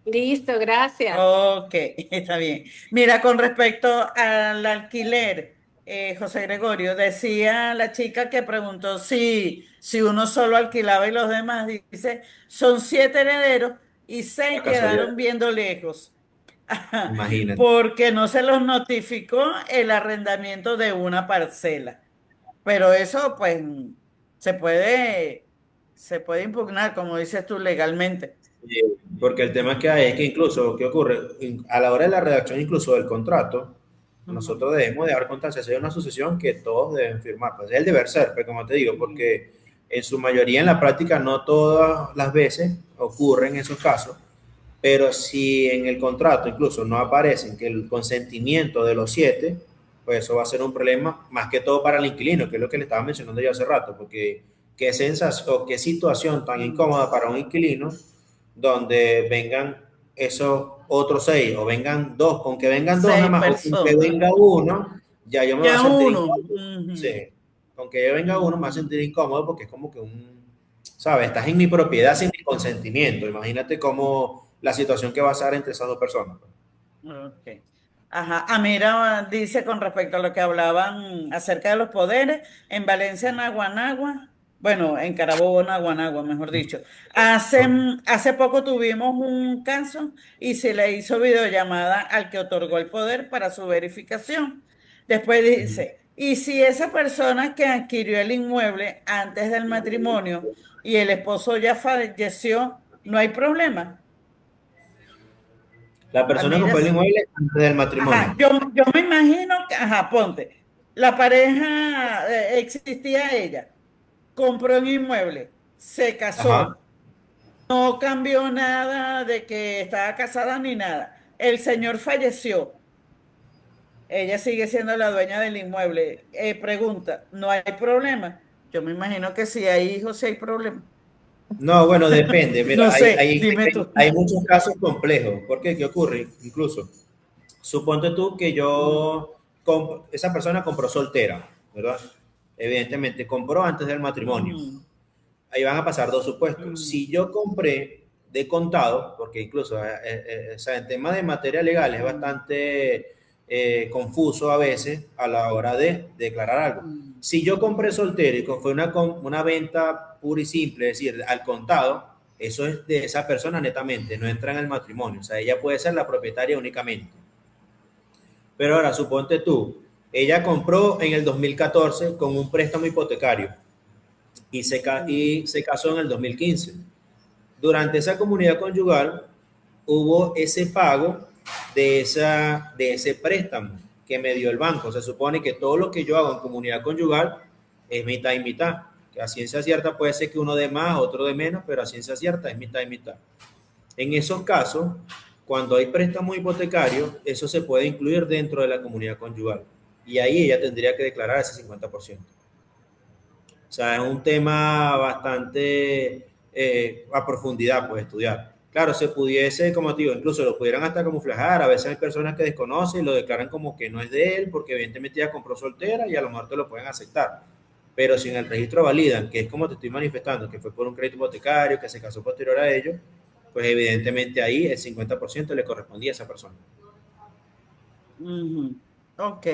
Listo, gracias. Ok, está bien. Mira, con respecto al alquiler, José Gregorio, decía la chica que preguntó si uno solo alquilaba y los demás, dice, son 7 herederos y 6 La casualidad, quedaron viendo lejos. Ajá, imagínate. porque no se los notificó el arrendamiento de una parcela. Pero eso, pues, se puede, se puede impugnar, como dices tú, legalmente. Sí, porque el tema que hay es que incluso, ¿qué ocurre? A la hora de la redacción incluso del contrato, Ujú. nosotros debemos de dar constancia, si hay una sucesión que todos deben firmar, pues es el deber ser, pero como te digo, porque en su mayoría en la práctica no todas las veces ocurren esos casos, pero si en el contrato incluso no aparecen que el consentimiento de los 7, pues eso va a ser un problema más que todo para el inquilino, que es lo que le estaba mencionando yo hace rato, porque qué sensación o qué situación tan incómoda para un inquilino donde vengan esos otros 6 o vengan 2, con que vengan 2 nada Seis más o con que personas. venga uno, ya yo me voy a Ya sentir uno. incómodo. Ujú, Sí, con que yo venga uno me va a ujú. sentir incómodo porque es como que ¿sabes? Estás en mi propiedad sin mi consentimiento. Imagínate cómo la situación que va a ser entre esas dos personas. Ok. Ajá. Mira, dice con respecto a lo que hablaban acerca de los poderes, en Valencia, Naguanagua, bueno, en Carabobo, Naguanagua, mejor dicho. Hace poco tuvimos un caso y se le hizo videollamada al que otorgó el poder para su verificación. Después dice, y si esa persona que adquirió el inmueble antes del matrimonio y el esposo ya falleció, no hay problema. La Ah, persona mira, compró el inmueble antes del ajá, matrimonio. yo me imagino que, ajá, ponte, la pareja, existía ella, compró un inmueble, se Ajá. casó, no cambió nada de que estaba casada ni nada. El señor falleció, ella sigue siendo la dueña del inmueble. Pregunta, ¿no hay problema? Yo me imagino que si hay hijos, sí hay problema. No, bueno, depende. Mira, No sé, dime tú. hay muchos casos complejos. ¿Por qué? ¿Qué ocurre? Incluso, suponte tú que esa persona compró soltera, ¿verdad? Evidentemente, compró antes del matrimonio. Ujú, Ahí van a pasar dos supuestos. ujú, Si yo compré de contado, porque incluso o sea, en tema de materia legal es ujú, bastante confuso a veces a la hora de declarar algo. ujú. Si yo compré soltero y fue una venta pura y simple, es decir, al contado, eso es de esa persona netamente, no entra en el matrimonio. O sea, ella puede ser la propietaria únicamente. Pero ahora, suponte tú, ella compró en el 2014 con un préstamo hipotecario y se casó en el 2015. Durante esa comunidad conyugal hubo ese pago de ese préstamo que me dio el banco. Se supone que todo lo que yo hago en comunidad conyugal es mitad y mitad. Que a ciencia cierta puede ser que uno dé más, otro de menos, pero a ciencia cierta es mitad y mitad. En esos casos, cuando hay préstamos hipotecarios, eso se puede incluir dentro de la comunidad conyugal. Y ahí ella tendría que declarar ese 50%. O sea, es un tema bastante a profundidad, pues, estudiar. Claro, se pudiese, como te digo, incluso lo pudieran hasta camuflajear. A veces hay personas que desconocen y lo declaran como que no es de él, porque evidentemente ella compró soltera y a lo mejor te lo pueden aceptar. Pero si en el registro validan, que es como te estoy manifestando, que fue por un crédito hipotecario, que se casó posterior a ello, pues evidentemente ahí el 50% le correspondía a esa persona. Ok.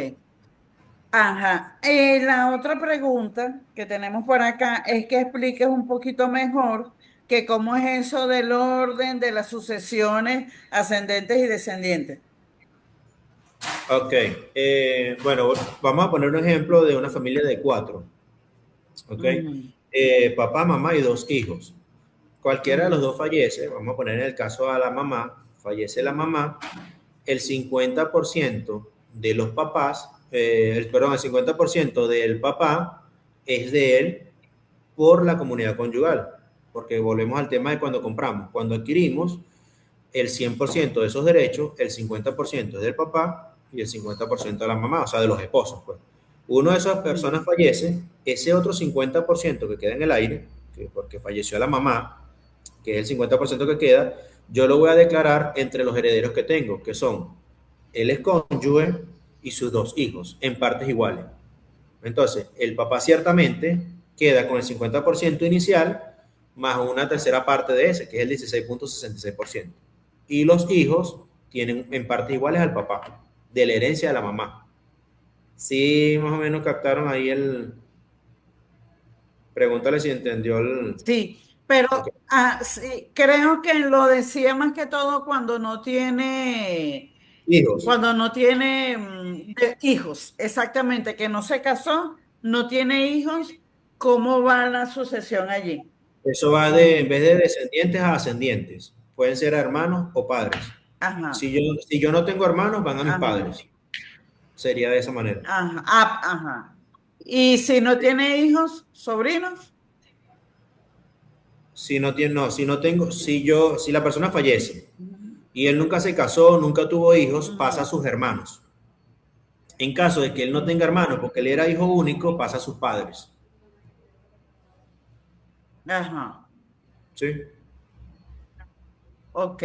Ajá. La otra pregunta que tenemos por acá es que expliques un poquito mejor que cómo es eso del orden de las sucesiones ascendentes y descendientes. Ok, bueno, vamos a poner un ejemplo de una familia de 4. Ok, papá, mamá y 2 hijos. Cualquiera de los dos fallece, vamos a poner en el caso a la mamá, fallece la mamá, el 50% de los papás, perdón, el 50% del papá es de él por la comunidad conyugal, porque volvemos al tema de cuando compramos, cuando adquirimos el 100% de esos derechos, el 50% es del papá y el 50% de la mamá, o sea, de los esposos, pues. Uno de esas personas fallece, ese otro 50% que queda en el aire, porque falleció la mamá, que es el 50% que queda, yo lo voy a declarar entre los herederos que tengo, que son el excónyuge y sus 2 hijos, en partes iguales. Entonces, el papá ciertamente queda con el 50% inicial más una tercera parte de ese, que es el 16.66%. Y los hijos tienen en partes iguales al papá, de la herencia de la mamá. Sí, más o menos captaron ahí el... Pregúntale si entendió el... Sí, pero Ok. sí, creo que lo decía más que todo Hijos. cuando no tiene hijos, exactamente, que no se casó, no tiene hijos, ¿cómo va la sucesión allí? Eso va de, en vez de descendientes a ascendientes. Pueden ser hermanos o padres. Ajá, Si yo no tengo hermanos, van a mis ajá, padres. Sería de esa manera. ajá, ajá. Y si no tiene hijos, sobrinos, Si no tiene, no, si no tengo, si la persona fallece y él nunca se casó, nunca tuvo hijos, pasa a sus hermanos. En caso de que él no tenga hermanos, porque él era hijo único, pasa a sus padres. ajá, ¿Sí? ok.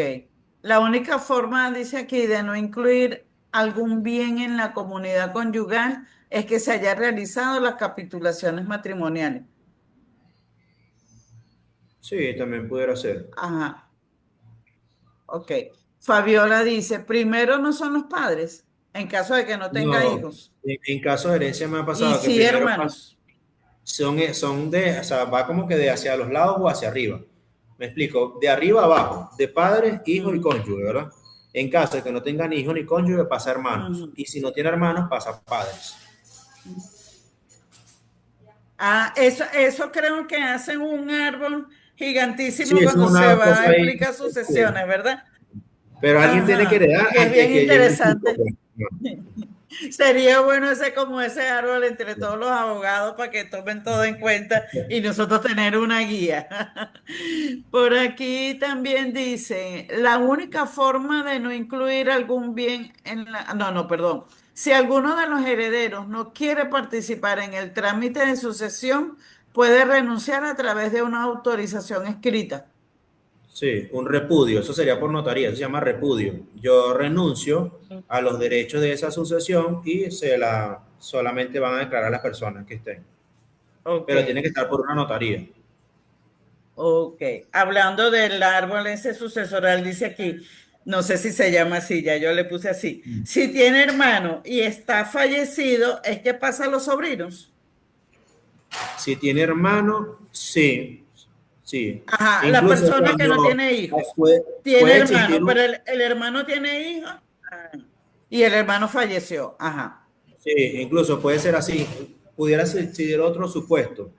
La única forma, dice aquí, de no incluir algún bien en la comunidad conyugal es que se haya realizado las capitulaciones matrimoniales. Sí, también pudiera ser. Ajá, ok. Fabiola dice, primero no son los padres, en caso de que no tenga No, hijos. en caso de herencia me ha Y pasado que sí, primero hermanos. son de, o sea, va como que de hacia los lados o hacia arriba. Me explico, de arriba a abajo, de padres, hijos y Mm, cónyuge, ¿verdad? En caso de que no tengan hijos ni cónyuge, pasa a hermanos. mm. Y si no tiene hermanos, pasa a padres. Eso creo que hacen un árbol Sí, gigantísimo eso cuando es se una va a cosa ahí. explicar Sí. sucesiones, ¿verdad? Pero alguien tiene que Ajá, heredar que es antes de bien que llegue el tipo, interesante. pues. No. Sería bueno ese como ese árbol entre todos los abogados para que tomen todo en cuenta y nosotros tener una guía. Por aquí también dice, la única forma de no incluir algún bien en la... No, no, perdón. Si alguno de los herederos no quiere participar en el trámite de sucesión, puede renunciar a través de una autorización escrita. Sí, un repudio, eso sería por notaría, eso se llama repudio. Yo renuncio a los derechos de esa sucesión y solamente van a declarar las personas que estén. Ok. Pero tiene que estar por una notaría. Ok, hablando del árbol ese sucesoral, dice aquí, no sé si se llama así, ya yo le puse así. Si tiene hermano y está fallecido, ¿es que pasa a los sobrinos? Si tiene hermano, sí, sí. Ajá, la Incluso persona que no tiene hijos, puede, tiene puede existir hermano, pero el hermano tiene hijos. Ah, Y el hermano falleció. Ajá. Sí, incluso puede ser así. Pudiera existir otro supuesto.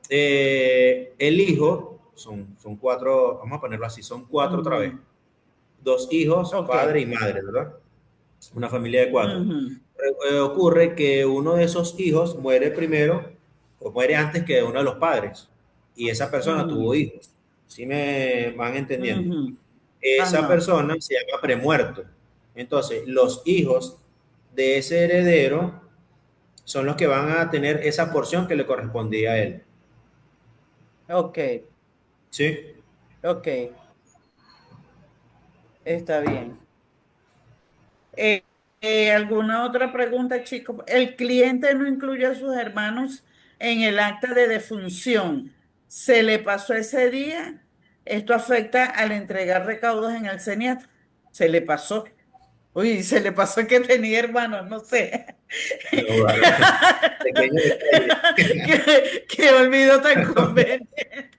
El hijo, son cuatro, vamos a ponerlo así, son cuatro otra vez. Ujú. Dos hijos, Ok. padre y madre, ¿verdad? Una familia de cuatro. Ujú. Ocurre que uno de esos hijos muere primero o muere antes que uno de los padres y esa persona tuvo Ujú. hijos. ¿Sí me van entendiendo? Ujú. Esa Ajá. persona se llama premuerto. Entonces, los hijos de ese heredero son los que van a tener esa porción que le correspondía a él. Ok. ¿Sí? Ok. Está bien. Eh, ¿Alguna otra pregunta, chicos? El cliente no incluye a sus hermanos en el acta de defunción. ¿Se le pasó ese día? Esto afecta al entregar recaudos en el CENIAT. Se le pasó. Uy, se le pasó que tenía hermanos, no sé. No, vale. Pequeño detalle. Qué olvido tan conveniente.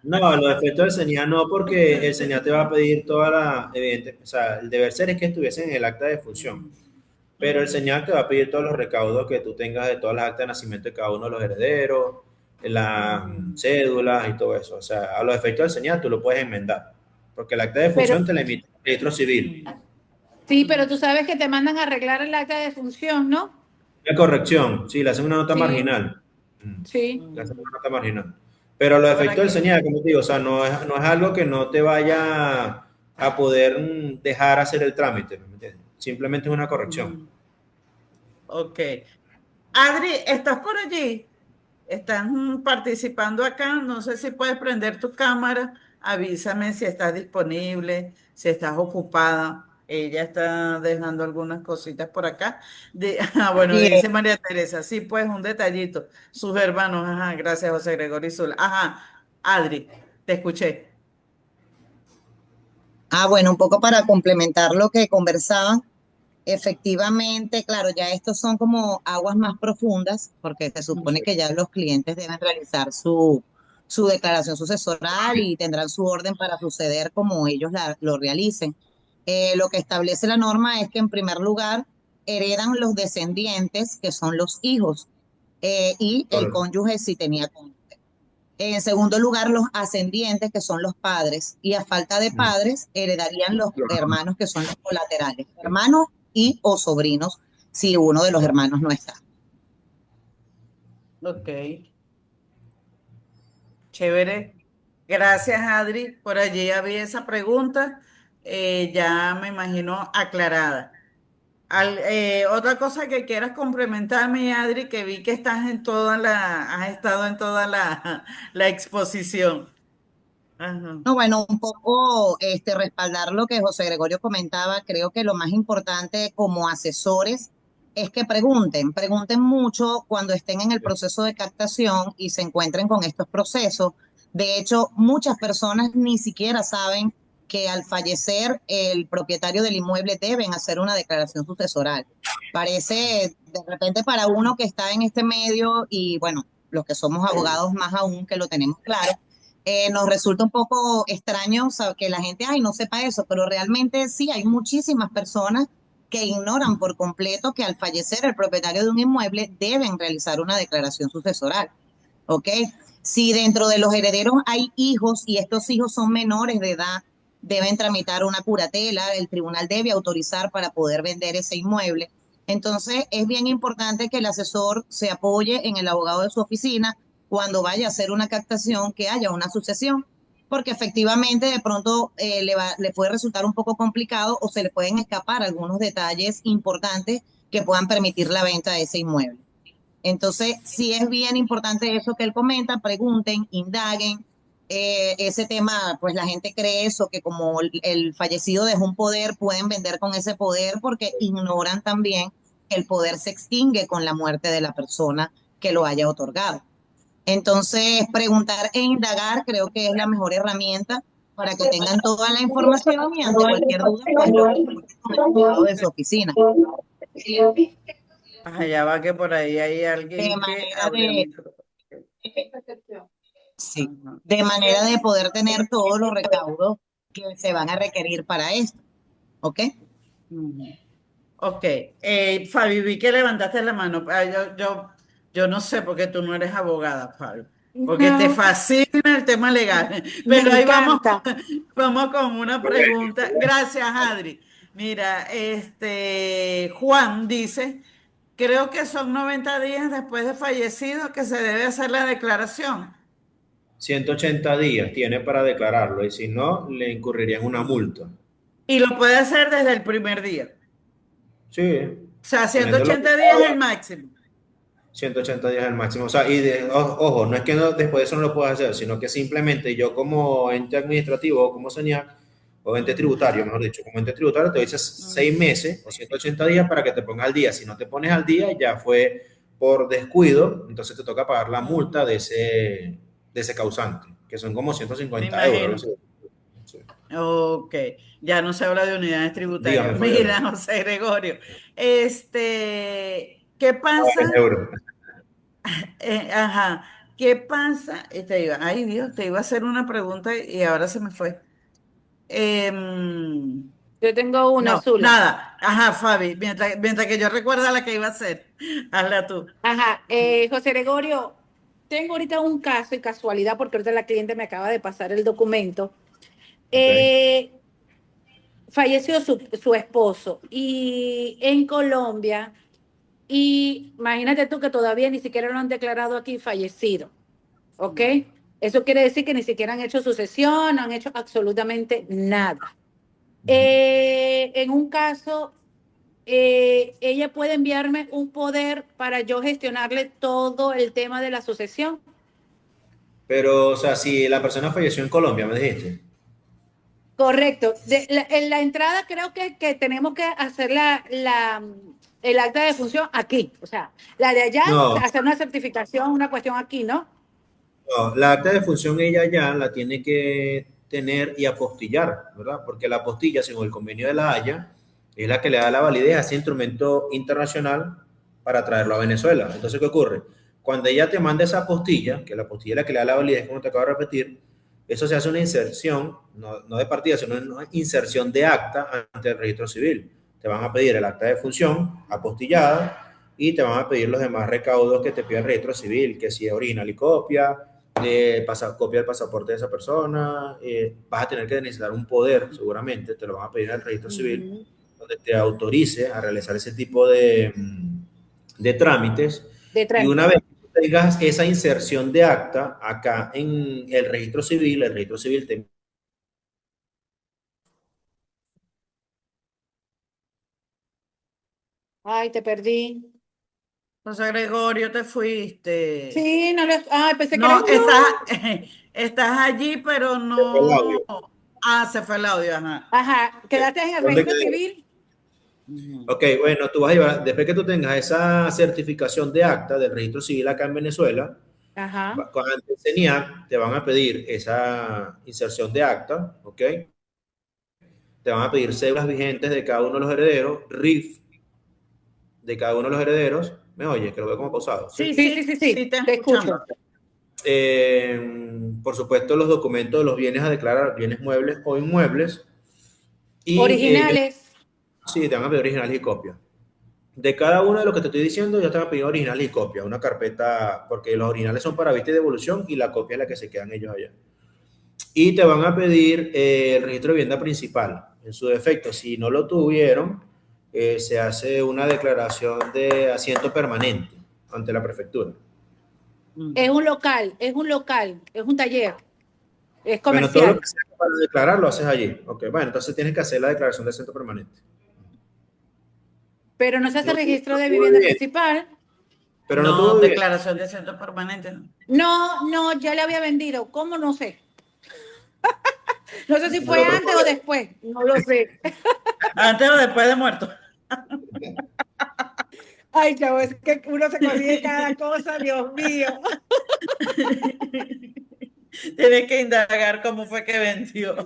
No, los efectos del señal no, porque el señal te va a pedir toda la, evidente, o sea, el deber ser es que estuviesen en el acta de función, pero el Ujú. señal te va a pedir todos los recaudos que tú tengas de todas las actas de nacimiento de cada uno de los herederos, las Ujú. cédulas y todo eso. O sea, a los efectos del señal tú lo puedes enmendar, porque el acta de Pero función te la emite el registro civil. sí, pero Ujú. tú sabes que te mandan a arreglar el acta de función, ¿no? La corrección, sí, le hacen una nota Sí, marginal. Mm, sí. Le hacen Ujú. una nota marginal. Pero los Para efectos del que, señal, como te digo, o sea, no es algo que no te vaya a poder dejar hacer el trámite, ¿me entiendes? Simplemente es una corrección. Ujú. Ok. Adri, ¿estás por allí? ¿Estás participando acá? No sé si puedes prender tu cámara. Avísame si estás disponible, si estás ocupada. Ella está dejando algunas cositas por acá. Bueno, Bien. dice María Teresa, sí, pues un detallito. Sus hermanos, ajá, gracias, José Gregorio Zula. Ajá, Adri, te escuché. Bueno, un poco para complementar lo que conversaban, efectivamente, claro, ya estos son como aguas más profundas, porque se supone que ya los clientes deben realizar su declaración sucesoral y tendrán su orden para suceder como ellos lo realicen. Lo que establece la norma es que en primer lugar heredan los descendientes, que son los hijos, y el Correcto. cónyuge si tenía cónyuge. En segundo lugar, los ascendientes, que son los padres, y a falta de Mm. padres, heredarían los hermanos, que son los colaterales, hermanos y o sobrinos, si uno de los hermanos no está. Ok, chévere. Gracias, Adri. Por allí había esa pregunta. Ya me imagino aclarada. Otra cosa que quieras complementarme, Adri, que vi que estás has estado en toda la exposición. Ajá. No, bueno, un poco respaldar lo que José Gregorio comentaba, creo que lo más importante como asesores es que pregunten mucho cuando estén en el proceso de captación y se encuentren con estos procesos. De hecho, muchas personas ni siquiera saben que al fallecer el propietario del inmueble deben hacer una declaración sucesoral. Parece de repente para uno que está en este medio y bueno, los que somos abogados más aún que lo tenemos claro, nos resulta un poco extraño que la gente, ay, no sepa eso, pero realmente sí, hay muchísimas personas que ignoran por completo que al fallecer el propietario de un inmueble deben realizar una declaración sucesoral, ¿ok? Si dentro de los herederos hay hijos y estos hijos son menores de edad, deben tramitar una curatela, el tribunal debe autorizar para poder vender ese inmueble. Entonces, es bien importante que el asesor se apoye en el abogado de su oficina cuando vaya a hacer una captación, que haya una sucesión, porque efectivamente de pronto le puede resultar un poco complicado o se le pueden escapar algunos detalles importantes que puedan permitir la venta de ese inmueble. Entonces, sí es bien importante eso que él comenta, pregunten, indaguen. Ese tema, pues la gente cree eso, que como el fallecido dejó un poder, pueden vender con ese poder porque ignoran también que el poder se extingue con la muerte de la persona que lo haya otorgado. Entonces, preguntar e indagar creo que es la mejor herramienta para que tengan toda la información y ante cualquier duda, pues lo consulten con el abogado de su oficina. Allá va que por ahí hay De alguien que manera abrió el de, micrófono. sí, Ajá. de manera de poder tener todos los recaudos que se van a requerir para esto. ¿Ok? Ujú. Ok, Fabi, vi que levantaste la mano. Yo no sé por qué tú no eres abogada, Fabi, porque te No, fascina el tema legal. me Pero ahí vamos, encanta. vamos con una pregunta. Gracias, Adri. Mira, Juan dice, creo que son 90 días después de fallecido que se debe hacer la declaración. 180 días tiene para declararlo y si no, le incurriría en una multa. Y lo puede hacer desde el primer día. Sí, O sea, ciento teniéndolo ochenta días es el ocupado, máximo. 180 días es el máximo. O sea, ojo, no es que después de eso no lo puedas hacer, sino que simplemente yo como ente administrativo o como señal, o ente Ujú, tributario, mejor dicho, como ente tributario te dices ujú. 6 meses o 180 días para que te pongas al día. Si no te pones al día, ya fue por descuido, entonces te toca pagar la multa Ujú. de ese causante, que son como ciento Me cincuenta euros. Algo imagino. así. Sí. Ok, ya no se habla de unidades tributarias. Dígame, Fabiola. Mira, José Gregorio, ¿qué Ah, pasa? 20 euros. Ajá, ¿qué pasa? Ay Dios, te iba a hacer una pregunta y ahora se me fue. Em, Yo tengo una, no, Zula. nada. Ajá, Fabi, mientras que yo recuerda la que iba a hacer, hazla tú. Ajá, José Gregorio, tengo ahorita un caso y casualidad porque ahorita la cliente me acaba de pasar el documento. Ok. Eh, Falleció su esposo y en Colombia, y imagínate tú que todavía ni siquiera lo han declarado aquí fallecido, ¿ok? Eso quiere decir que ni siquiera han hecho sucesión, no han hecho absolutamente nada. En un caso, ella puede enviarme un poder para yo gestionarle todo el tema de la sucesión. Pero, o sea, si la persona falleció en Colombia, me dijiste. Correcto. En la entrada creo que tenemos que hacer el acta de defunción aquí. O sea, la de allá, No, hacer una certificación, una cuestión aquí, ¿no? no, la acta de función ella ya la tiene que tener y apostillar, ¿verdad? Porque la apostilla, según el convenio de La Haya, es la que le da la validez a ese instrumento internacional para traerlo a Venezuela. Entonces, ¿qué ocurre? Cuando ella te manda esa apostilla, que la apostilla es la que le da la validez, como te acabo de repetir, eso se hace una inserción, no de partida, sino una inserción de acta ante el registro civil. Te van a pedir el acta de función apostillada y te van a pedir los demás recaudos que te pide el registro civil, que si es original y copia, copia del pasaporte de esa persona, vas a tener que necesitar un poder, seguramente, te lo van a pedir en el registro civil, Ujú. donde te autorice a realizar ese tipo de trámites. De Y una trámite. vez que tengas esa inserción de acta acá en el registro civil te... Ay, te perdí. José Gregorio, te fuiste. Sí, no lo. Ay, pensé que eras No, estás, yo. estás allí, pero El no. audio. Ah, se fue el audio, ajá. Ajá, quedaste en el ¿Dónde registro quedé? civil. Ujú. Ok, bueno, tú vas a llevar, después que tú tengas esa certificación de acta del registro civil acá en Venezuela, Ajá. ante el CENIAC te van a pedir esa inserción de acta, ¿ok? Te van a pedir cédulas vigentes de cada uno de los herederos, RIF de cada uno de los herederos. ¿Me oyes? Que lo veo como pausado, ¿sí? Sí, Sí, sí, sí, sí, sí, sí, te te escuchamos. escucho. Por supuesto, los documentos de los bienes a declarar, bienes muebles o inmuebles. Y Originales. sí, te van a pedir originales y copias. De cada uno de los que te estoy diciendo, ya te van a pedir originales y copias, una carpeta, porque los originales son para vista y devolución y la copia es la que se quedan ellos allá. Y te van a pedir el registro de vivienda principal. En su defecto, si no lo tuvieron, se hace una declaración de asiento permanente ante la prefectura. Es Ujú. un local, es un local, es un taller, es Bueno, todo lo comercial. que sea para declarar lo haces allí. Ok, bueno, entonces tienes que hacer la declaración de asiento permanente. Pero no se hace No, registro no de tuvo vivienda bien, principal. pero no No, tuvo bien. declaración de asiento permanente, ¿no? No, no, ya le había vendido. ¿Cómo? No sé. No sé si No fue lo antes o recuerdo. después. No lo sé. Antes o después de muerto. Ay, chavo, es que uno se consigue cada cosa, Dios mío. Tienes que indagar cómo fue que vendió.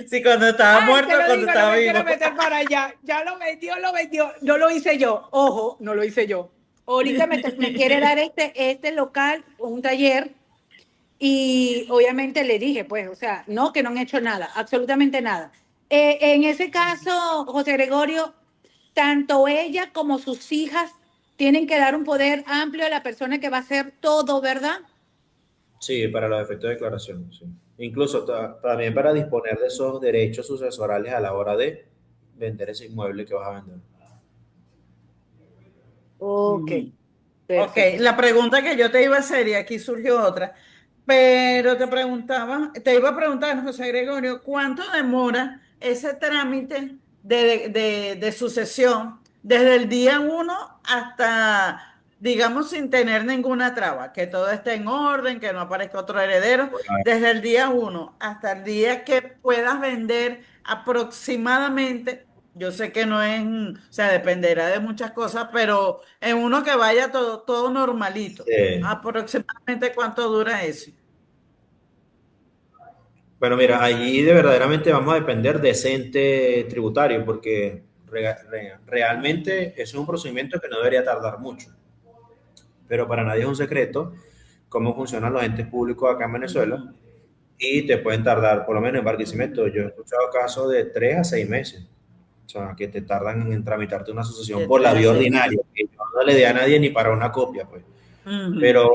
Si cuando estaba Ay, te muerto o lo cuando digo, no estaba me quiero vivo. meter para allá. Ya lo vendió, lo vendió. No lo hice yo. Ojo, no lo hice yo. Ahorita me quiere dar este local, un taller, y obviamente le dije, pues, o sea, no, que no han hecho nada, absolutamente nada. En ese caso, José Gregorio, tanto ella como sus hijas tienen que dar un poder amplio a la persona que va a hacer todo, ¿verdad? Sí, para los efectos de declaración, sí. Incluso también para disponer de esos derechos sucesorales a la hora de vender ese inmueble que vas a vender. Ok, Ujú. Ok, perfecto. la pregunta que yo te iba a hacer, y aquí surgió otra, pero te iba a preguntar, José Gregorio, ¿cuánto demora ese trámite de sucesión desde el día uno hasta, digamos, sin tener ninguna traba, que todo esté en orden, que no aparezca otro heredero, desde el día uno hasta el día que puedas vender aproximadamente? Yo sé que no es, o sea, dependerá de muchas cosas, pero en uno que vaya todo normalito. ¿Aproximadamente cuánto dura eso? Bueno, mira, allí de verdaderamente vamos a depender de ese ente tributario, porque realmente eso es un procedimiento que no debería tardar mucho, pero para nadie es un secreto cómo funcionan los entes públicos acá en Venezuela Ujú. y te pueden tardar, por lo menos en Barquisimeto, yo he escuchado casos de 3 a 6 meses, o sea, que te tardan en tramitarte una sucesión De por la tres a vía seis meses. ordinaria, que no le dé a nadie ni para una copia, pues. Ujú, Pero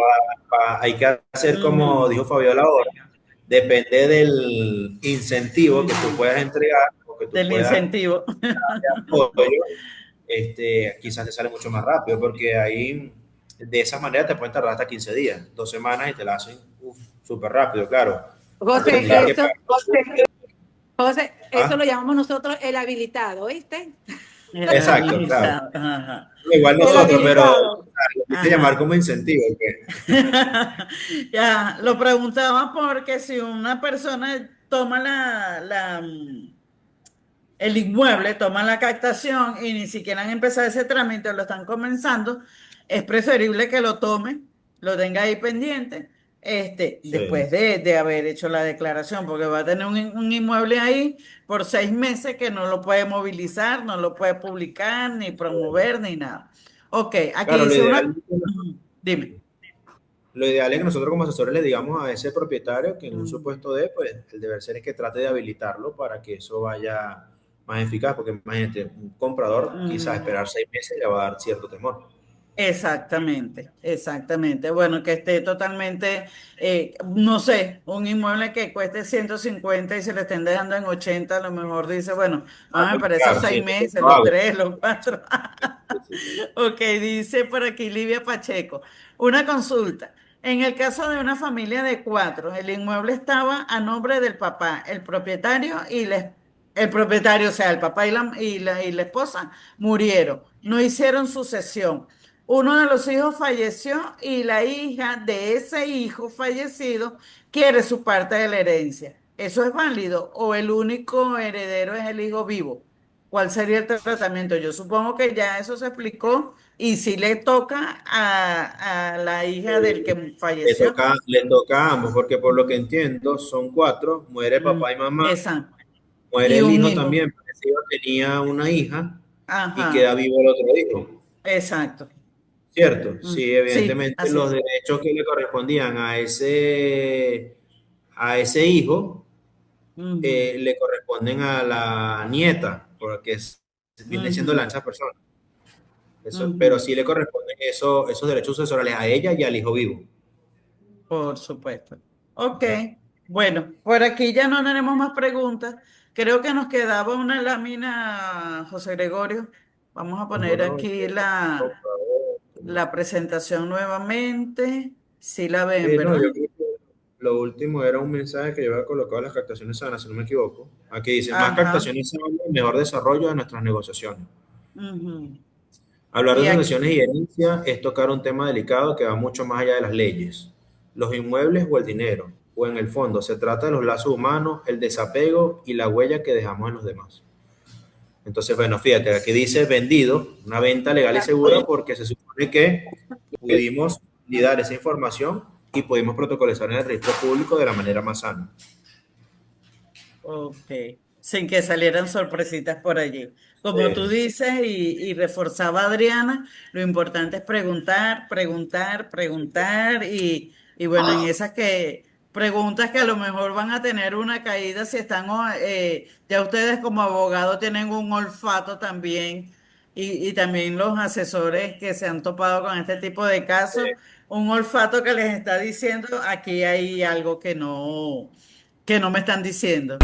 hay que hacer como ujú. dijo Fabiola ahora, depende del incentivo que tú puedas entregar o que tú Del puedas incentivo. apoyo, quizás te sale mucho más rápido, porque ahí de esa manera te pueden tardar hasta 15 días, 2 semanas y te la hacen súper rápido, claro. Tendrías José, que pagar. José, eso lo ¿Ah? llamamos nosotros el habilitado, ¿viste? El Exacto, claro. habilitado. Ajá. Igual El nosotros, pero habilitado. lo quise llamar Ajá. como incentivo. Que, Ya, lo preguntaba porque si una persona toma el inmueble, toman la captación y ni siquiera han empezado ese trámite, lo están comenzando, es preferible que lo tome, lo tenga ahí pendiente, sí. después de haber hecho la declaración, porque va a tener un inmueble ahí por 6 meses que no lo puede movilizar, no lo puede publicar, ni promover, ni nada. Ok, aquí Claro, dice una... Dime. lo ideal es que nosotros como asesores le digamos a ese propietario que en un Ujú. supuesto de, pues el deber ser es que trate de habilitarlo para que eso vaya más eficaz, porque imagínate, un comprador quizás Ujú. esperar 6 meses le va a dar cierto temor. Exactamente, exactamente. Bueno, que esté totalmente, no sé, un inmueble que cueste 150 y se le estén dejando en 80, a lo mejor dice, bueno, Ah, vamos para esos claro, seis sí, meses, lo los hago. 3, los 4. Sí, sí, sí. Ok, dice por aquí Livia Pacheco. Una consulta. En el caso de una familia de 4, el inmueble estaba a nombre del papá, el propietario el propietario, o sea, el papá y la esposa murieron, no hicieron sucesión. Uno de los hijos falleció y la hija de ese hijo fallecido quiere su parte de la herencia. ¿Eso es válido o el único heredero es el hijo vivo? ¿Cuál sería el tratamiento? Yo supongo que ya eso se explicó y si le toca a la hija del que falleció. Le toca a ambos, porque por lo que entiendo son 4, muere Mm, papá y mamá, esa. muere Y el un hijo hijo. también, pero ese hijo tenía una hija y queda Ajá, vivo el otro hijo. exacto. ¿Cierto? Mm, Sí, sí, evidentemente así los es. derechos que le correspondían a ese hijo Ujú, le corresponden a la nieta, porque viene siendo ujú, la esa persona. Eso, pero ujú. sí le corresponden esos derechos sucesorales a ella y al hijo vivo. Por supuesto. Ok, bueno, por aquí ya no tenemos más preguntas. Creo que nos quedaba una lámina, José Gregorio. Vamos a Como poner no, aquí por la, favor. la presentación nuevamente. Sí la ven, No, ¿verdad? yo creo que lo último era un mensaje que yo había colocado en las captaciones sanas, si no me equivoco. Aquí dice, más Ajá. captaciones sanas, mejor desarrollo de nuestras negociaciones. Ujú. Hablar Y de aquí, sucesiones y herencia es tocar un tema delicado que va mucho más allá de las leyes, los inmuebles o el dinero, o en el fondo se trata de los lazos humanos, el desapego y la huella que dejamos en los demás. Entonces, bueno, fíjate, aquí dice vendido, una venta legal y segura porque se supone que pudimos lidar esa información y pudimos protocolizar en el registro público de la manera más sana. ok, sin que salieran sorpresitas por allí. Como tú Sí. dices y reforzaba Adriana, lo importante es preguntar, preguntar, preguntar y bueno, en esas preguntas que a lo mejor van a tener una caída si están, ya ustedes como abogados tienen un olfato también y también los asesores que se han topado con este tipo de casos, un olfato que les está diciendo, aquí hay algo que no me están diciendo.